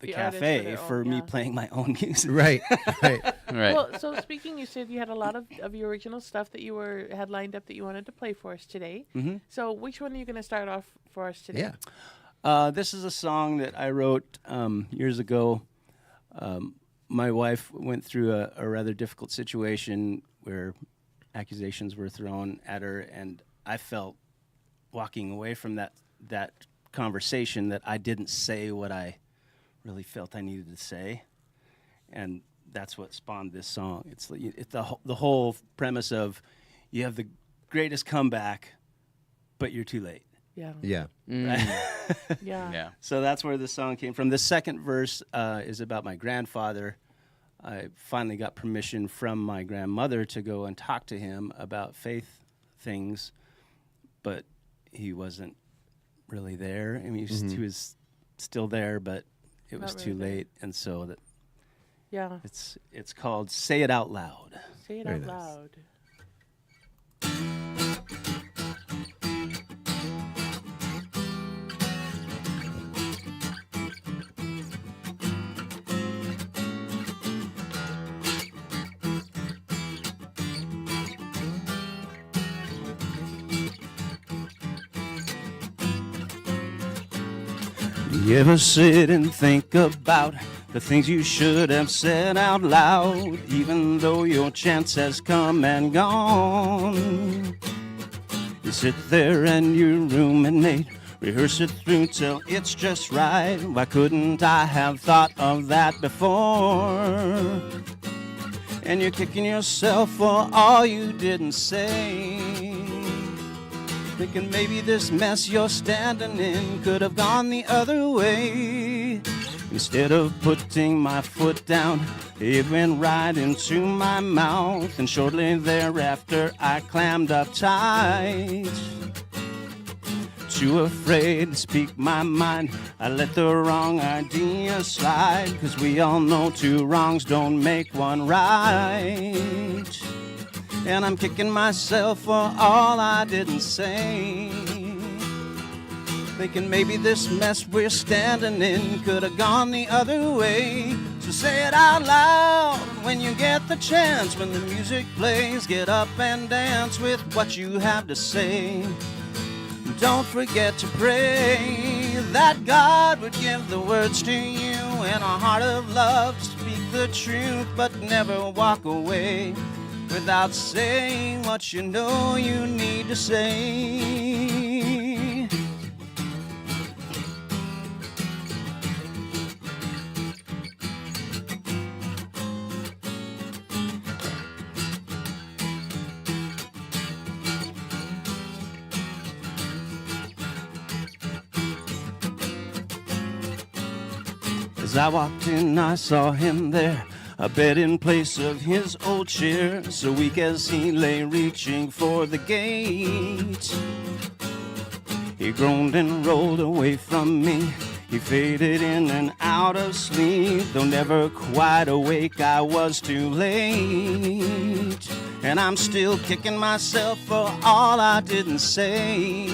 the cafe for me playing my own music. Right. Right. Right. Well, so speaking, you said you had a lot of your original stuff that you had lined up that you wanted to play for us today. Mm-hmm. So which one are you going to start off for us today? Yeah. This is a song that I wrote years ago. My wife went through a rather difficult situation where accusations were thrown at her, and I felt walking away from that conversation that I didn't say what I really felt I needed to say, and that's what spawned this song. It's the whole premise of you have the greatest comeback, but you're too late. Yeah. Yeah. Yeah. So that's where the song came from. The second verse is about my grandfather. I finally got permission from my grandmother to go and talk to him about faith things, but he wasn't really there. I mean, he was still there, but it was too late, and so that. Yeah. It's called "Say It Out Loud." Say it out loud. You ever sit and think about the things you should have said out loud, even though your chance has come and gone? You sit there and you ruminate, rehearse it through till it's just right. Why couldn't I have thought of that before? And you're kicking yourself for all you didn't say, thinking maybe this mess you're standing in could have gone the other way. Instead of putting my foot down, it went right into my mouth, and shortly thereafter I clammed up tight. Too afraid to speak my mind, I let the wrong idea slide, 'cause we all know two wrongs don't make one right. And I'm kicking myself for all I didn't say, thinking maybe this mess we're standing in could have gone the other way. So say it out loud when you get the chance. When the music plays, get up and dance with what you have to say. Don't forget to pray that God would give the words to you and a heart of love to speak the truth, but never walk away without saying what you know you need to say. As I walked in, I saw him there, a bed in place of his old chair, so weak as he lay reaching for the gate. He groaned and rolled away from me. He faded in and out of sleep. Though never quite awake, I was too late. And I'm still kicking myself for all I didn't say,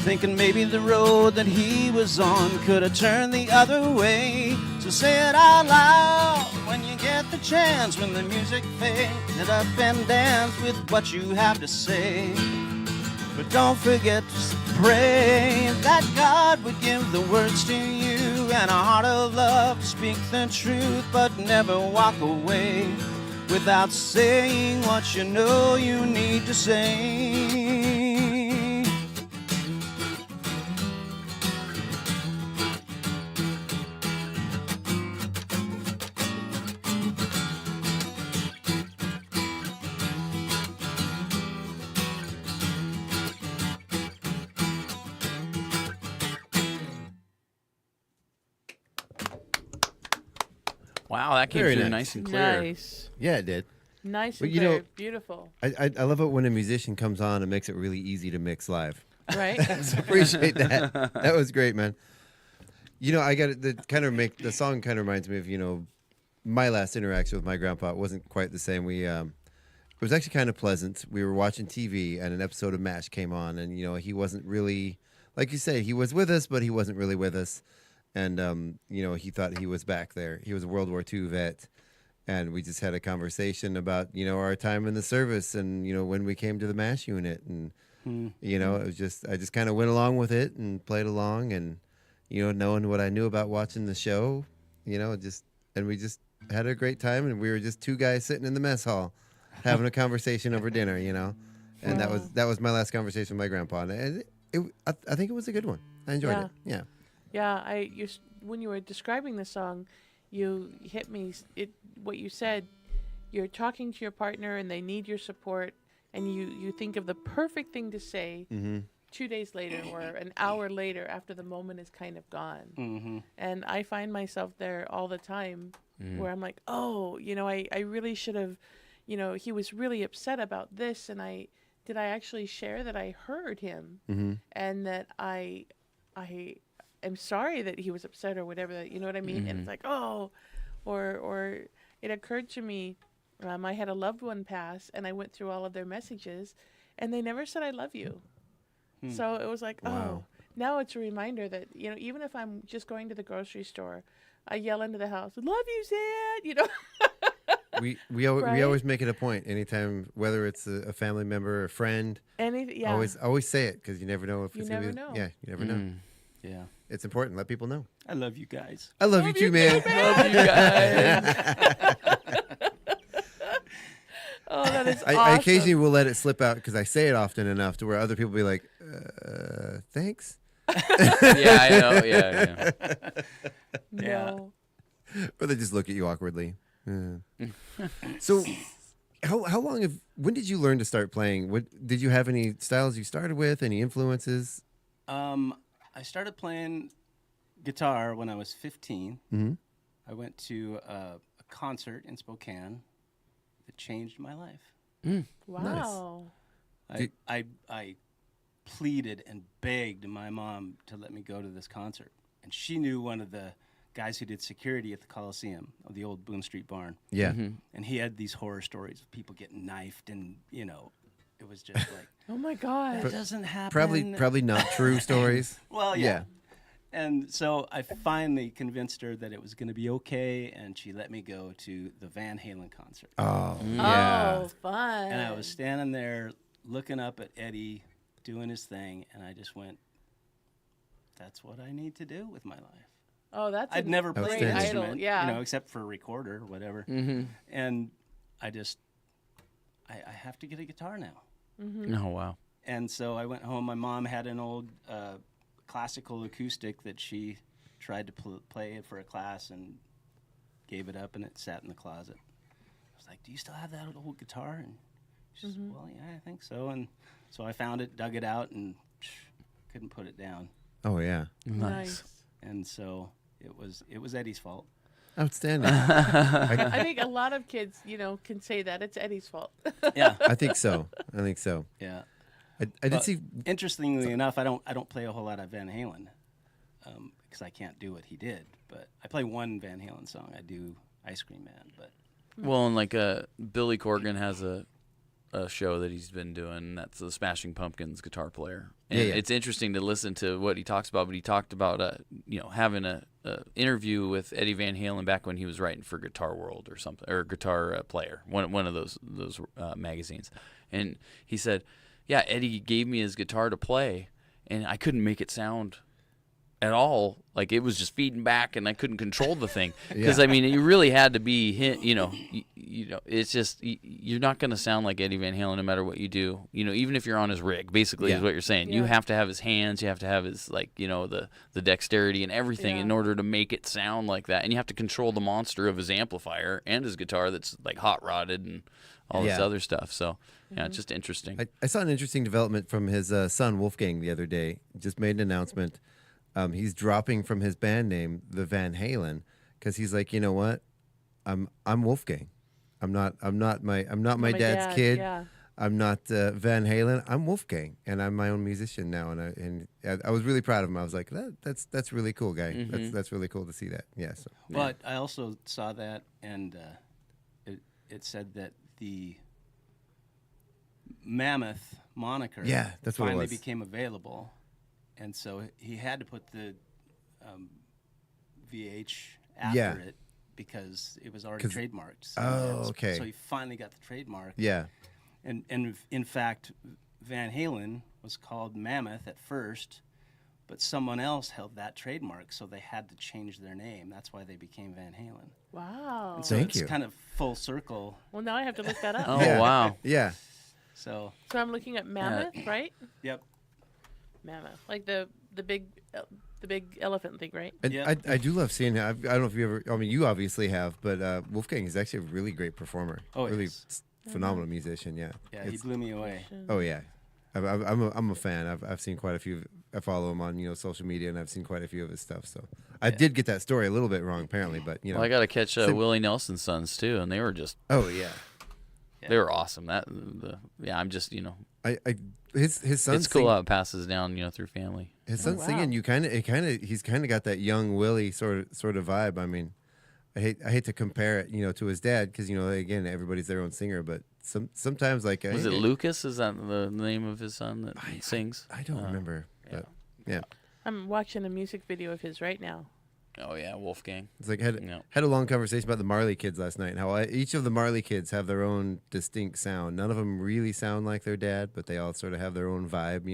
thinking maybe the road that he was on could have turned the other way. So say it out loud when you get the chance. When the music fades, get up and dance with what you have to say. But don't forget to pray that God would give the words to you and a heart of love to speak the truth, but never walk away without saying what you know you need to say. Wow, that came Very through nice. nice and clear. Nice. Yeah, it did. Nice But and you clear. know, Beautiful. I love it when a musician comes on and makes it really easy to mix live. Right? So appreciate that. That was great, man. You know, I got it. The song kind of reminds me of, you know, my last interaction with my grandpa. It wasn't quite the same. It was actually kind of pleasant. We were watching TV and an episode of MASH came on, and you know, he wasn't really, like you say, he was with us, but he wasn't really with us. And you know, he thought he was back there. He was a World War II vet, and we just had a conversation about, you know, our time in the service, and you know, when we came to the MASH unit, and you know, it was just, I just kind of went along with it and played along, and you know, knowing what I knew about watching the show, you know, and we just had a great time, and we were just two guys sitting in the mess hall having a conversation over dinner, you know, and that was my last conversation with my grandpa, and I think it was a good one. I enjoyed it. Yeah. Yeah, when you were describing the song, you hit me. What you said, you're talking to your partner and they need your support, and you think of the perfect thing to say 2 days later or an hour later after the moment is kind of gone. And I find myself there all the time where I'm like, oh, I really should have, he was really upset about this, and did I actually share that I heard him and that I am sorry that he was upset or whatever, you know what I mean? And it's like, oh, or it occurred to me, I had a loved one pass and I went through all of their messages and they never said I love you. So it was like, oh, now it's a reminder that, even if I'm just going to the grocery store, I yell into the house, love you, Zed, We always make it a point anytime, whether it's a family member, a friend. Always say it, because you never know if it's going to be. Yeah, you never know. Yeah, it's important. Let people know. I love you guys. I love you too, man. Love you guys. Oh, that is awesome. I occasionally will let it slip out because I say it often enough to where other people be like, thanks. Yeah, I know. Yeah. No. Or they just look at you awkwardly. So, how long when did you learn to start playing? Did you have any styles you started with? Any influences? I started playing guitar when I was 15. I went to a concert in Spokane that changed my life. Wow. Nice. I pleaded and begged my mom to let me go to this concert, and she knew one of the guys who did security at the Coliseum, of the old Boone Street Barn. Yeah. And he had these horror stories of people getting knifed, and it was just like, oh my God, that doesn't happen. Probably not true stories. Well, yeah. And so I finally convinced her that it was going to be okay, and she let me go to the Van Halen concert. Oh, yeah. Oh, fun. And I was standing there looking up at Eddie doing his thing, and I just went, that's what I need to do with my life. Oh, I'd never played an instrument, yeah. Except for a recorder or whatever. And I have to get a guitar now. Oh, wow. And so I went home. My mom had an old classical acoustic that she tried to play for a class and gave it up, and it sat in the closet. I was like, do you still have that old guitar? And she said, well, yeah, I think so. And so I found it, dug it out, and couldn't put it down. Oh, yeah. Nice. And so it was Eddie's fault. Outstanding. I think a lot of kids, can say that it's Eddie's fault. Yeah, I think so. Yeah, I did see. Interestingly enough, I don't play a whole lot of Van Halen because I can't do what he did. But I play one Van Halen song. I do Ice Cream Man. But well, and like Billy Corgan has a show that he's been doing. That's the Smashing Pumpkins guitar player. And it's interesting to listen to what he talks about. But he talked about having a interview with Eddie Van Halen back when he was writing for Guitar World or something, or Guitar Player, one of those magazines. And he said, yeah, Eddie gave me his guitar to play, and I couldn't make it sound at all. Like, it was just feeding back, and I couldn't control the thing. Because, I mean, you really had to be, it's just, you're not going to sound like Eddie Van Halen no matter what you do. Even if you're on his rig, basically, is what you're saying. Yeah. You have to have his hands, you have to have his, the dexterity and everything in order to make it sound like that. And you have to control the monster of his amplifier and his guitar that's, hot-rodded and all this other stuff. So, it's just interesting. I saw an interesting development from his son, Wolfgang, the other day. Just made an announcement. He's dropping from his band name, the Van Halen, because he's like, you know what? I'm Wolfgang. I'm not my dad's kid. Yeah. I'm not Van Halen. I'm Wolfgang, and I'm my own musician now. And I was really proud of him. I was like, that's really cool, guy. That's really cool to see that. Yeah. So. But I also saw that, and it said that the Mammoth moniker that's what finally it was. became available. And so he had to put the VH after it because it was already trademarked. So okay. So he finally got the trademark. Yeah. And in fact, Van Halen was called Mammoth at first, but someone else held that trademark, so they had to change their name. That's why they became Van Halen. Wow. And so it's kind of full circle. Well, now I have to look that up. Oh, wow. Yeah. So I'm looking at Mammoth, right? Yep. Mammoth, like the big the big elephant thing, right? And I do love seeing him. I don't know if you ever. I mean, you obviously have, but Wolfgang is actually a really great performer. Oh, really yes. phenomenal musician. Yeah. Yeah, he blew me away. Oh yeah, I'm a fan. I've seen quite a few. I follow him on social media, and I've seen quite a few of his stuff. So I did get that story a little bit wrong, apparently, but Well, I got to catch Willie Nelson's sons too, and they were just. Oh yeah. They were awesome. I'm just his son. It's cool how it passes down through family. His son singing, he's kind of got that young Willie sort of vibe. I mean, I hate to compare it to his dad because again everybody's their own singer, but sometimes like was it Lucas? Is that the name of his son that sings? I don't remember. But, yeah. I'm watching a music video of his right now. Oh yeah, Wolfgang. It's like had a long conversation about the Marley kids last night and how each of the Marley kids have their own distinct sound. None of them really sound like their dad, but they all sort of have their own vibe.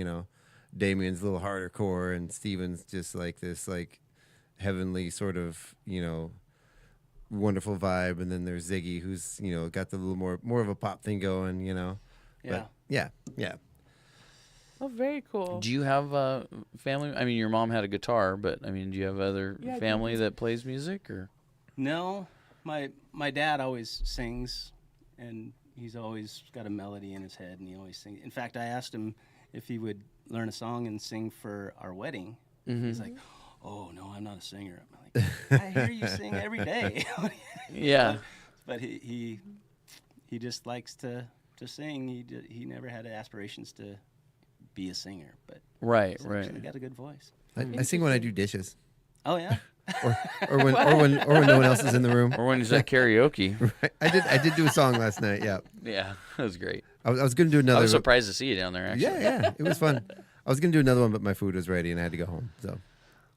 Damien's a little harder core, and Steven's just like this heavenly sort of wonderful vibe, and then there's Ziggy who's got the little more of a pop thing going. But yeah. Oh, very cool. Do you have family? I mean, your mom had a guitar, but I mean, do you have other family that plays music or? No, my dad always sings, and he's always got a melody in his head, and he always sings. In fact, I asked him if he would learn a song and sing for our wedding. Mm-hmm. He's like, "Oh no, I'm not a singer." I'm like, "I hear you sing every day." Yeah. But he just likes to sing. He never had aspirations to be a singer, but right. He got a good voice. I sing when I do dishes. Oh yeah. or when no one else is in the room. Or when he's at karaoke. Right. I did do a song last night. Yeah. Yeah, that was great. I was going to do another. I was surprised to see you down there. Actually. Yeah, it was fun. I was going to do another one, but my food was ready and I had to go home. So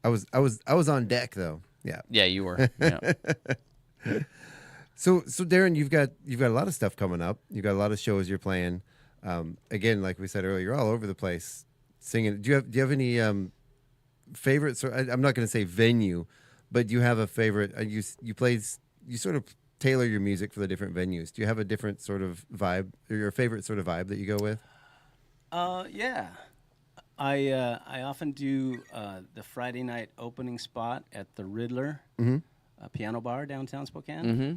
I was on deck though. Yeah. Yeah, you were. Yeah. So Darrin, you've got a lot of stuff coming up. You've got a lot of shows you're playing. Again, like we said earlier, you're all over the place singing. Do you have any favorites? I'm not going to say venue, but do you have a favorite? You sort of tailor your music for the different venues. Do you have a different sort of vibe or your favorite sort of vibe that you go with? Yeah. I often do the Friday night opening spot at the Riddler piano bar downtown Spokane. Mm-hmm.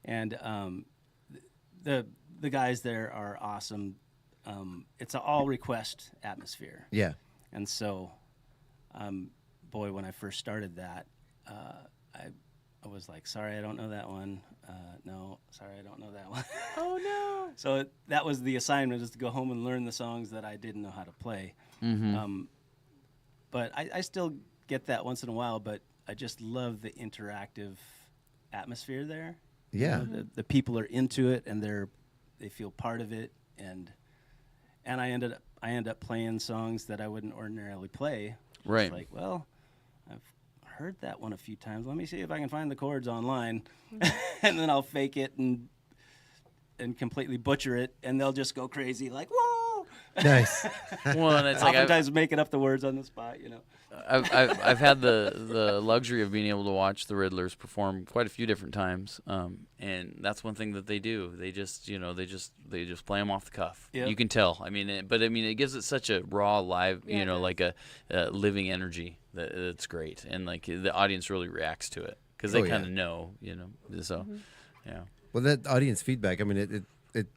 And the guys there are awesome. It's an all request atmosphere. Yeah. And so, boy, when I first started that, I was like, sorry, I don't know that one. No, sorry, I don't know that one. Oh, no. So that was the assignment, is to go home and learn the songs that I didn't know how to play. Mm-hmm. But I still get that once in a while, but I just love the interactive atmosphere there. Yeah. The people are into it, and they feel part of it, and I end up playing songs that I wouldn't ordinarily play. Right. It's like, well, I've heard that one a few times. Let me see if I can find the chords online, and then I'll fake it and completely butcher it, and they'll just go crazy, like, whoa! Nice. Well, and it's like oftentimes making up the words on the spot, I've had the luxury of being able to watch the Riddlers perform quite a few different times, and that's one thing that they do. They just play them off the cuff. Yep. You can tell. I mean, it gives it such a raw live, like a living energy that's great, and like the audience really reacts to it because they kind of know, So, yeah. Well, that audience feedback. I mean, it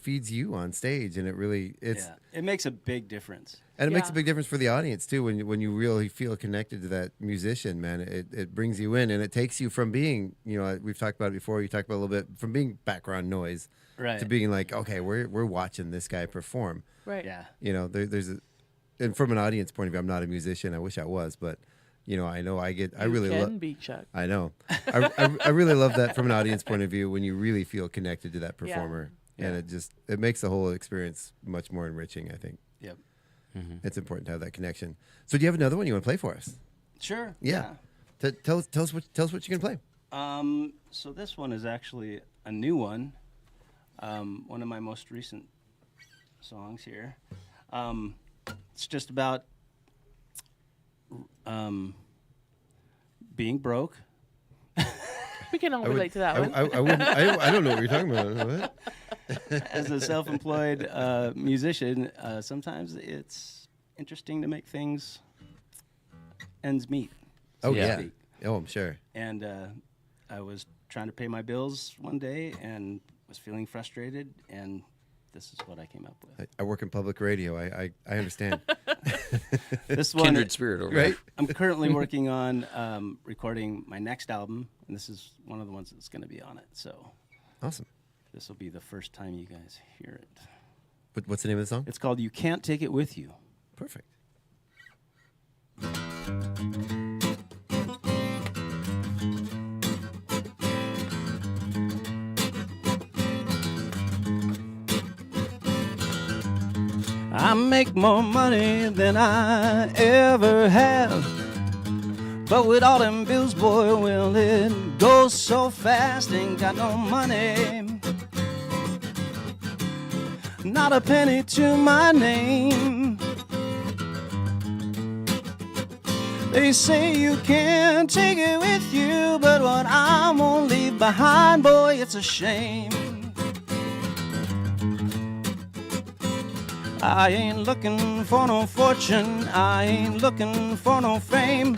feeds you on stage, and it makes a big difference. And it makes a big difference for the audience too when you really feel connected to that musician, man. It brings you in, and it takes you from being, we've talked about it before. You talked about a little bit from being background noise, right, to being like, okay, we're watching this guy perform, right? Yeah. And from an audience point of view, I'm not a musician. I wish I was, but I know I really love. Chuck. I know. I really love that from an audience point of view when you really feel connected to that performer, and it makes the whole experience much more enriching, I think. Yep. Mm-hmm. It's important to have that connection. So, do you have another one you want to play for us? Sure. Yeah. Tell us what you're gonna play. So this one is actually a new one. One of my most recent songs here. It's just about being broke. We can all relate to that one. I don't know what you're talking about. As a self-employed musician, sometimes it's interesting to make things ends meet. Oh, so to yeah. speak. Oh, I'm sure. And I was trying to pay my bills one day and was feeling frustrated, and this is what I came up with. I work in public radio. I understand. This one, Kindred spirit over right? I'm currently working on recording my next album, and this is one of the ones that's going to be on it. So awesome. This will be the first time you guys hear it. What's the name of the song? It's called You Can't Take It With You. Perfect. I make more money than I ever have, but with all them bills, boy, well, it goes so fast. Ain't got no money, not a penny to my name. They say you can't take it with you, but what I'm gonna leave behind, boy, it's a shame. I ain't looking for no fortune, I ain't looking for no fame.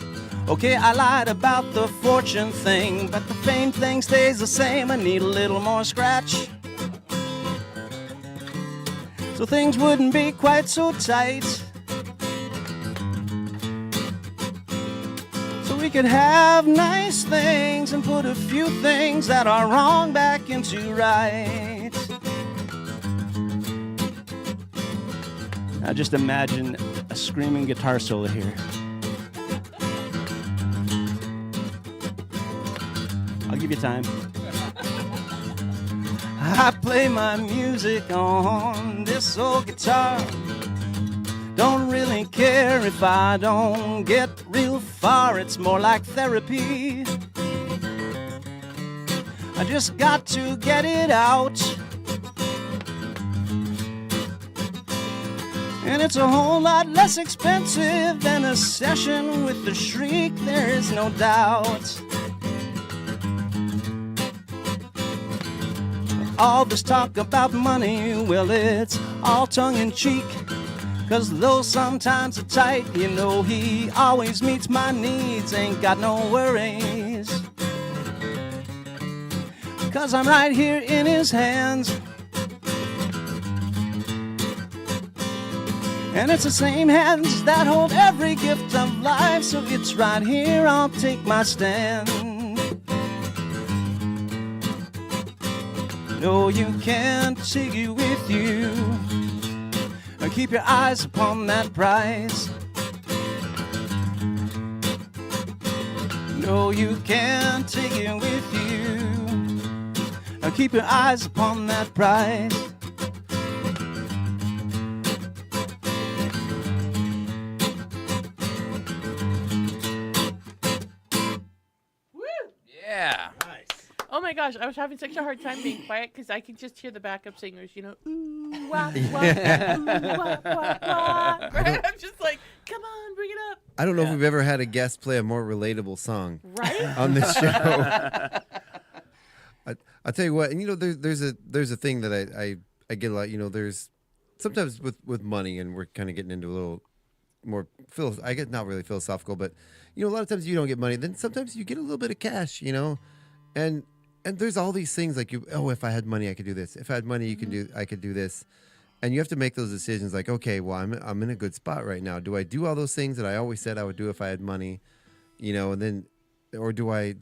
Okay, I lied about the fortune thing, but the fame thing stays the same. I need a little more scratch, so things wouldn't be quite so tight. So we could have nice things and put a few things that are wrong back into right. Now just imagine a screaming guitar solo here. I'll give you time. I play my music on this old guitar. Don't really care if I don't get real far. It's more like therapy. I just got to get it out. And it's a whole lot less expensive than a session with the Shriek, there is no doubt. All this talk about money, well, it's all tongue-in-cheek. 'Cause though sometimes it's tight, you know he always meets my needs. Ain't got no worries, 'cause I'm right here in his hands. And it's the same hands that hold every gift of life. So it's right here, I'll take my stand. No, you can't take it with you. Keep your eyes upon that prize. No, you can't take it with you. Keep your eyes upon that prize. Yeah. Oh my gosh, I was having such a hard time being quiet because I could just hear the backup singers, you know, ooh, wah, wah, ooh, wah, wah, wah. Right? I'm just like, come on, bring it up. I don't know if we've ever had a guest play a more relatable song right? on this show. I'll tell you what, and you know, there's a thing that I get a lot. You know, there's sometimes with money, and we're kind of getting into a little more I get not really philosophical, but you know, a lot of times you don't get money, then sometimes you get a little bit of cash, you know, and there's all these things like if I had money I could do this. If I had money I could do this. And you have to make those decisions like, okay, well, I'm in a good spot right now. Do I do all those things that I always said I would do if I had money, you know, and then, or do I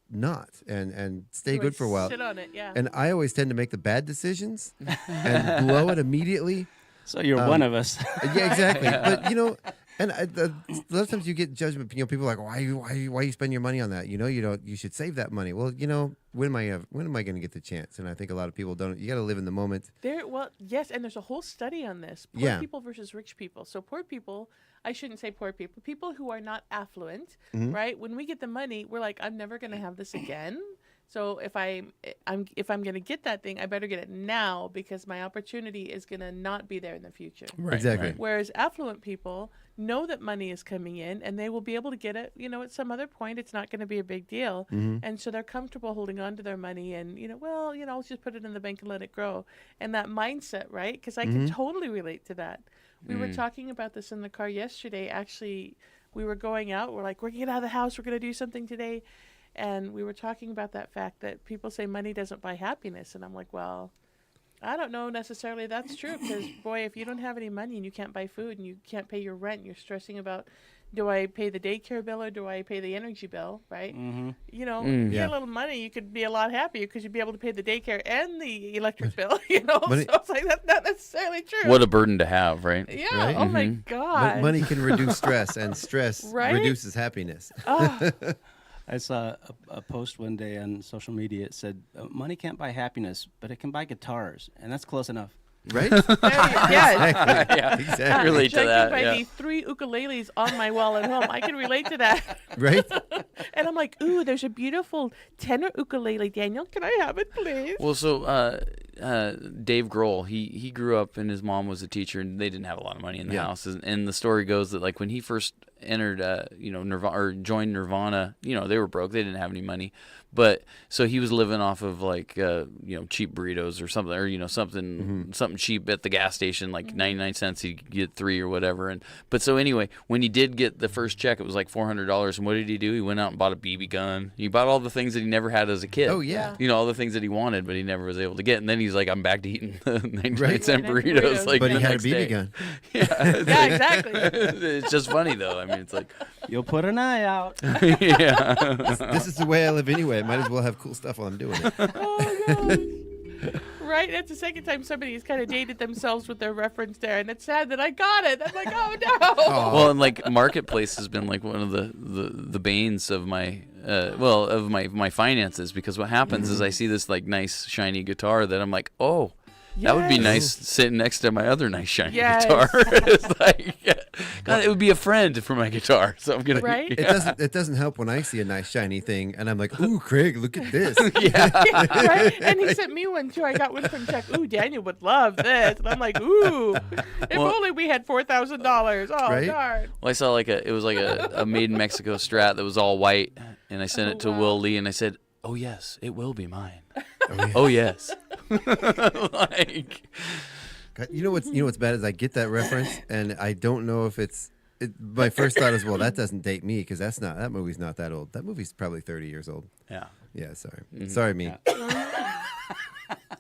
not and stay good for a while? Sit on it, yeah. And I always tend to make the bad decisions and blow it immediately. So you're one of us. Yeah, exactly. But you know, and a lot of times you get judgment. You know, people are like, why you spend your money on that? You know, you should save that money. Well, you know, when am I going to get the chance? And I think a lot of people don't. You got to live in the moment. Well, yes, and there's a whole study on this. Poor people versus rich people. So poor people, I shouldn't say poor people who are not affluent, right? When we get the money, we're like, I'm never going to have this again. So if I'm going to get that thing, I better get it now because my opportunity is going to not be there in the future. Right, exactly. Right. Whereas affluent people know that money is coming in and they will be able to get it, you know, at some other point. It's not going to be a big deal. And so they're comfortable holding on to their money and, you know, well, you know, I'll just put it in the bank and let it grow. And that mindset, right? Because I can totally relate to that. We were talking about this in the car yesterday. Actually, we were going out. We're like, we're going to get out of the house. We're going to do something today. And we were talking about that fact that people say money doesn't buy happiness. And I'm like, well, I don't know necessarily that's true. Because, boy, if you don't have any money and you can't buy food and you can't pay your rent, you're stressing about, do I pay the daycare bill or do I pay the energy bill, right? Mm-hmm. You know, you get a little money, you could be a lot happier because you'd be able to pay the daycare and the electric bill, you know? So it's like, that's not necessarily true. What a burden to have, right? Yeah, Right? oh my God. Money can reduce stress, and stress Right? reduces happiness. I saw a post one day on social media. It said, money can't buy happiness, but it can buy guitars. And that's close enough. Right? Yes. Yeah, Exactly. relate to that. Judging by Yeah. the 3 ukuleles on my wall at home, I can relate to that. Right? And I'm like, ooh, there's a beautiful tenor ukulele, Daniel. Can I have it, please? Well, so Dave Grohl, he grew up and his mom was a teacher, and they didn't have a lot of money in the house. And the story goes that like when he first entered, Nirvana or joined Nirvana, they were broke, they didn't have any money, but so he was living off of like cheap burritos or something, or something cheap at the gas station, like 99 cents. He'd get 3 or whatever. But so anyway, when he did get the first check, it was like $400. And what did he do? He went out and bought a BB gun. He bought all the things that he never had as a kid. Oh, yeah. All the things that he wanted, but he never was able to get. And then he's like, I'm back to eating the 99 Right. cent burritos. Like, But he the had a next BB day. gun. Yeah, Yeah, exactly. It's just funny though. I mean, it's like You'll put an eye out. yeah. This is the way I live anyway. Might as well have cool stuff while I'm doing it. Oh, gosh. Right? That's the second time somebody's kind of dated themselves with their reference there. And it's sad that I got it. I'm like, oh, no. Well, and like Marketplace has been like one of the banes of my my finances, because what happens is I see this like nice shiny guitar that I'm like, oh, that would be nice sitting next to my other nice shiny guitar. It's like, God, it would be a friend for my guitar. So I'm gonna. Right? It doesn't help when I see a nice shiny thing and I'm like, ooh, Craig, look at this. Right? And he sent me one too. I got one from Chuck. Ooh, Daniel would love this. And I'm like, ooh, if only we had $4,000. Oh, Right? darn. Well, I saw like it was like a made in Mexico Strat that was all white, and I sent it to Will Lee, and I said, "Oh yes, it will be mine." Oh yes. Like, God, you know what's bad is I get that reference and I don't know if my first thought is, well, that doesn't date me because that movie's not that old. That movie's probably 30 years old. yeah. Yeah, sorry. Mm-hmm. Sorry, me. All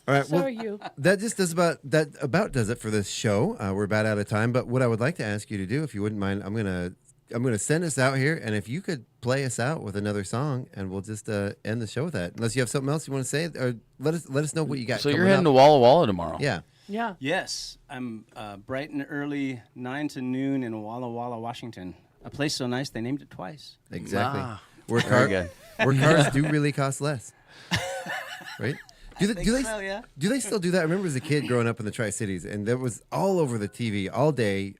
right, So well, are you. that just does about does it for this show. We're about out of time, but what I would like to ask you to do, if you wouldn't mind, I'm gonna send us out here, and if you could play us out with another song, and we'll just end the show with that. Unless you have something else you want to say, or let us know what you got. So you're coming heading up. to Walla Walla tomorrow? Yeah. Yeah. Yes, I'm bright and early, 9 to noon in Walla Walla, Washington. A place so nice they named it twice. Exactly. Ah, Where very good. Where cars do really cost less. Right? Do yeah. they still do that? I remember as a kid growing up in the Tri-Cities, and that was all over the TV all day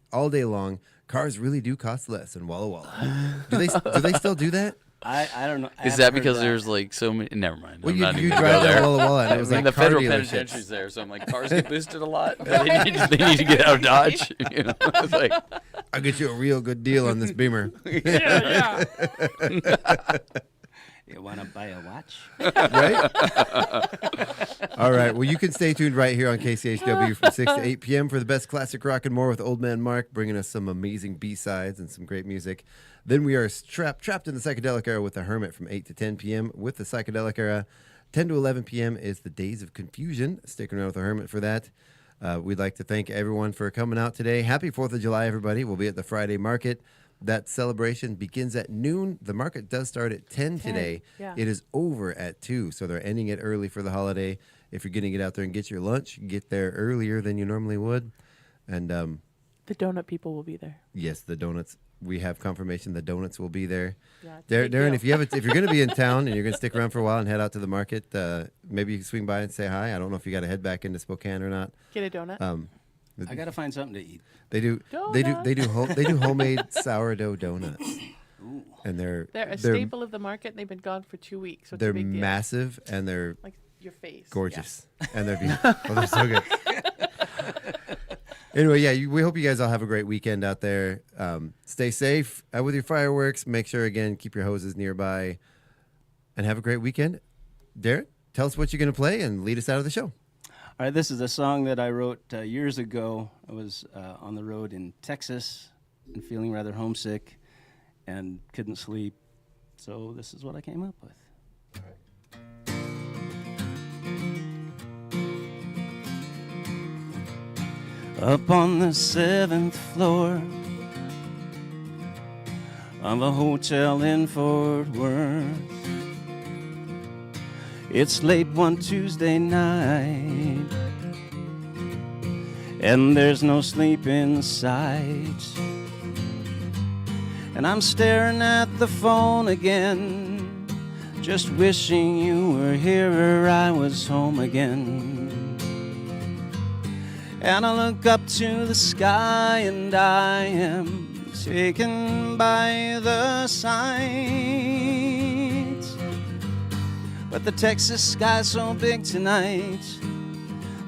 long. Cars really do cost less in Walla Walla. Do they still do that? I don't know. Is that because there's like so many? Never mind. Well, I'm you not even drive gonna go to there. Walla Walla, and it was like the car federal dealerships. penitentiary's there, so I'm like, cars get boosted a lot. They need to get out of Dodge. It's like, I'll get you a real good deal on this Beamer. Yeah. You want to buy a watch? Right? All right. Well, you can stay tuned right here on KCHW from 6 to 8 p.m. for the best classic rock and more with Old Man Mark, bringing us some amazing B-sides and some great music. Then we are trapped in the psychedelic era with The Hermit from 8 to 10 p.m. with the psychedelic era. 10 to 11 p.m. is the Days of Confusion. Stick around with The Hermit for that. We'd like to thank everyone for coming out today. Happy 4th of July, everybody. We'll be at the Friday market. That celebration begins at noon. The market does start at 10 today. Yeah. It is over at 2, so they're ending it early for the holiday. If you're going to get out there and get your lunch, get there earlier than you normally would. And The donut people will be there. yes, the donuts. We have confirmation the donuts will be there. Yeah, it's a big Darren, deal. if you're going to be in town and you're going to stick around for a while and head out to the market, maybe you can swing by and say hi. I don't know if you got to head back into Spokane or not. Get a donut. I got to find something to eat. They do homemade sourdough donuts. Ooh. And They're a staple of the market, and they've been gone for 2 weeks. So it's they're a big deal. massive and they're Like your face. gorgeous. And they're beautiful. Oh, they're so good. Anyway, yeah, we hope you guys all have a great weekend out there. Stay safe with your fireworks. Make sure, again, keep your hoses nearby. And have a great weekend. Darren, tell us what you're going to play and lead us out of the show. All right, this is a song that I wrote years ago. I was on the road in Texas and feeling rather homesick. and couldn't sleep. So this is what I came up with. Up on the 7th floor of a hotel in Fort Worth, it's late one Tuesday night, and there's no sleep in sight. And I'm staring at the phone again, just wishing you were here or I was home again. And I look up to the sky and I am taken by the sights. But the Texas sky's so big tonight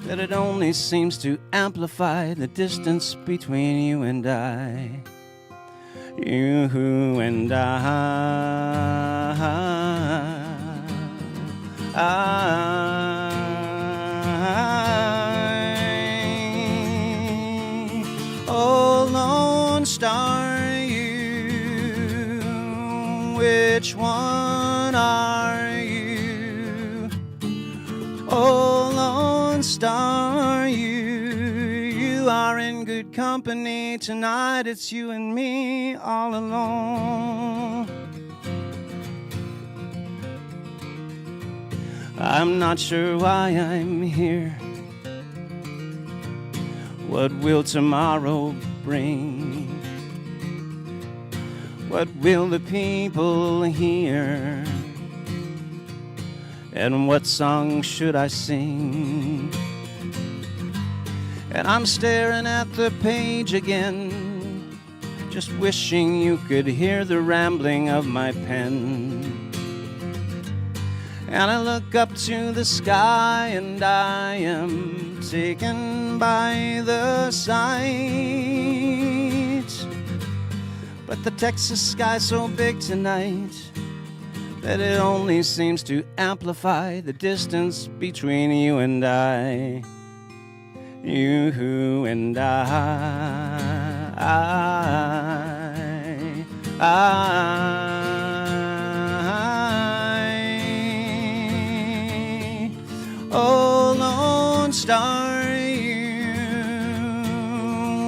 that it only seems to amplify the distance between you and I. You and Oh, Lone Star, you, which one are you? Oh, Lone Star, you are in good company tonight. It's you and me all alone. I'm not sure why I'm here. What will tomorrow bring? What will the people hear? And what song should I sing? And I'm staring at the page again, just wishing you could hear the rambling of my pen. And I look up to the sky and I am taken by the sights. But the Texas sky's so big tonight that it only seems to amplify the distance between you and I. You and Oh, Lone Star, you,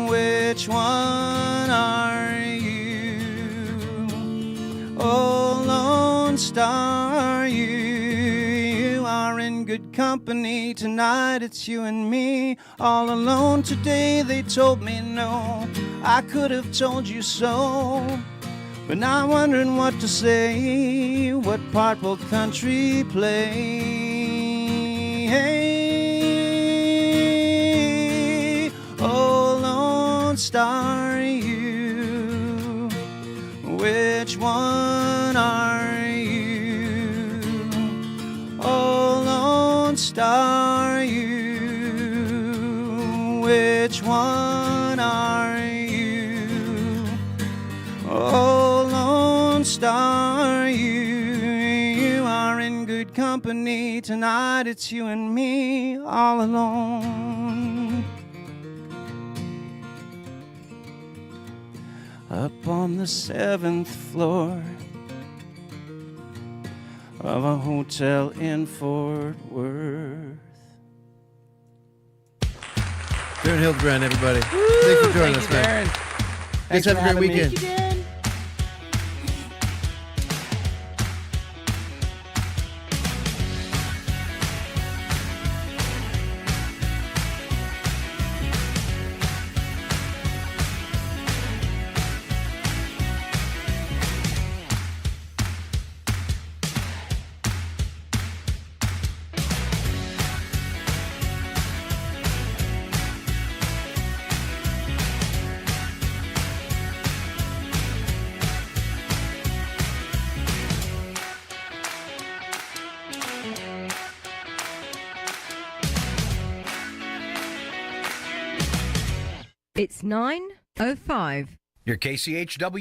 which one are you? Oh, Lone Star, you are in good company tonight. It's you and me all alone. Today they told me no, I could have told you so, but now I'm wondering what to say. What part will country play? Hey, oh, Lone Star, you, which one are you? Oh, Lone Star, you, which one are you? Oh, Lone Star, you are in good company tonight. It's you and me all alone. Up on the 7th floor of a hotel in Fort Worth. Darrin Hildebrand, everybody. Thanks for joining us, man. Thanks, have a great weekend. Thank you, Dan. It's 9:05. Your KCHW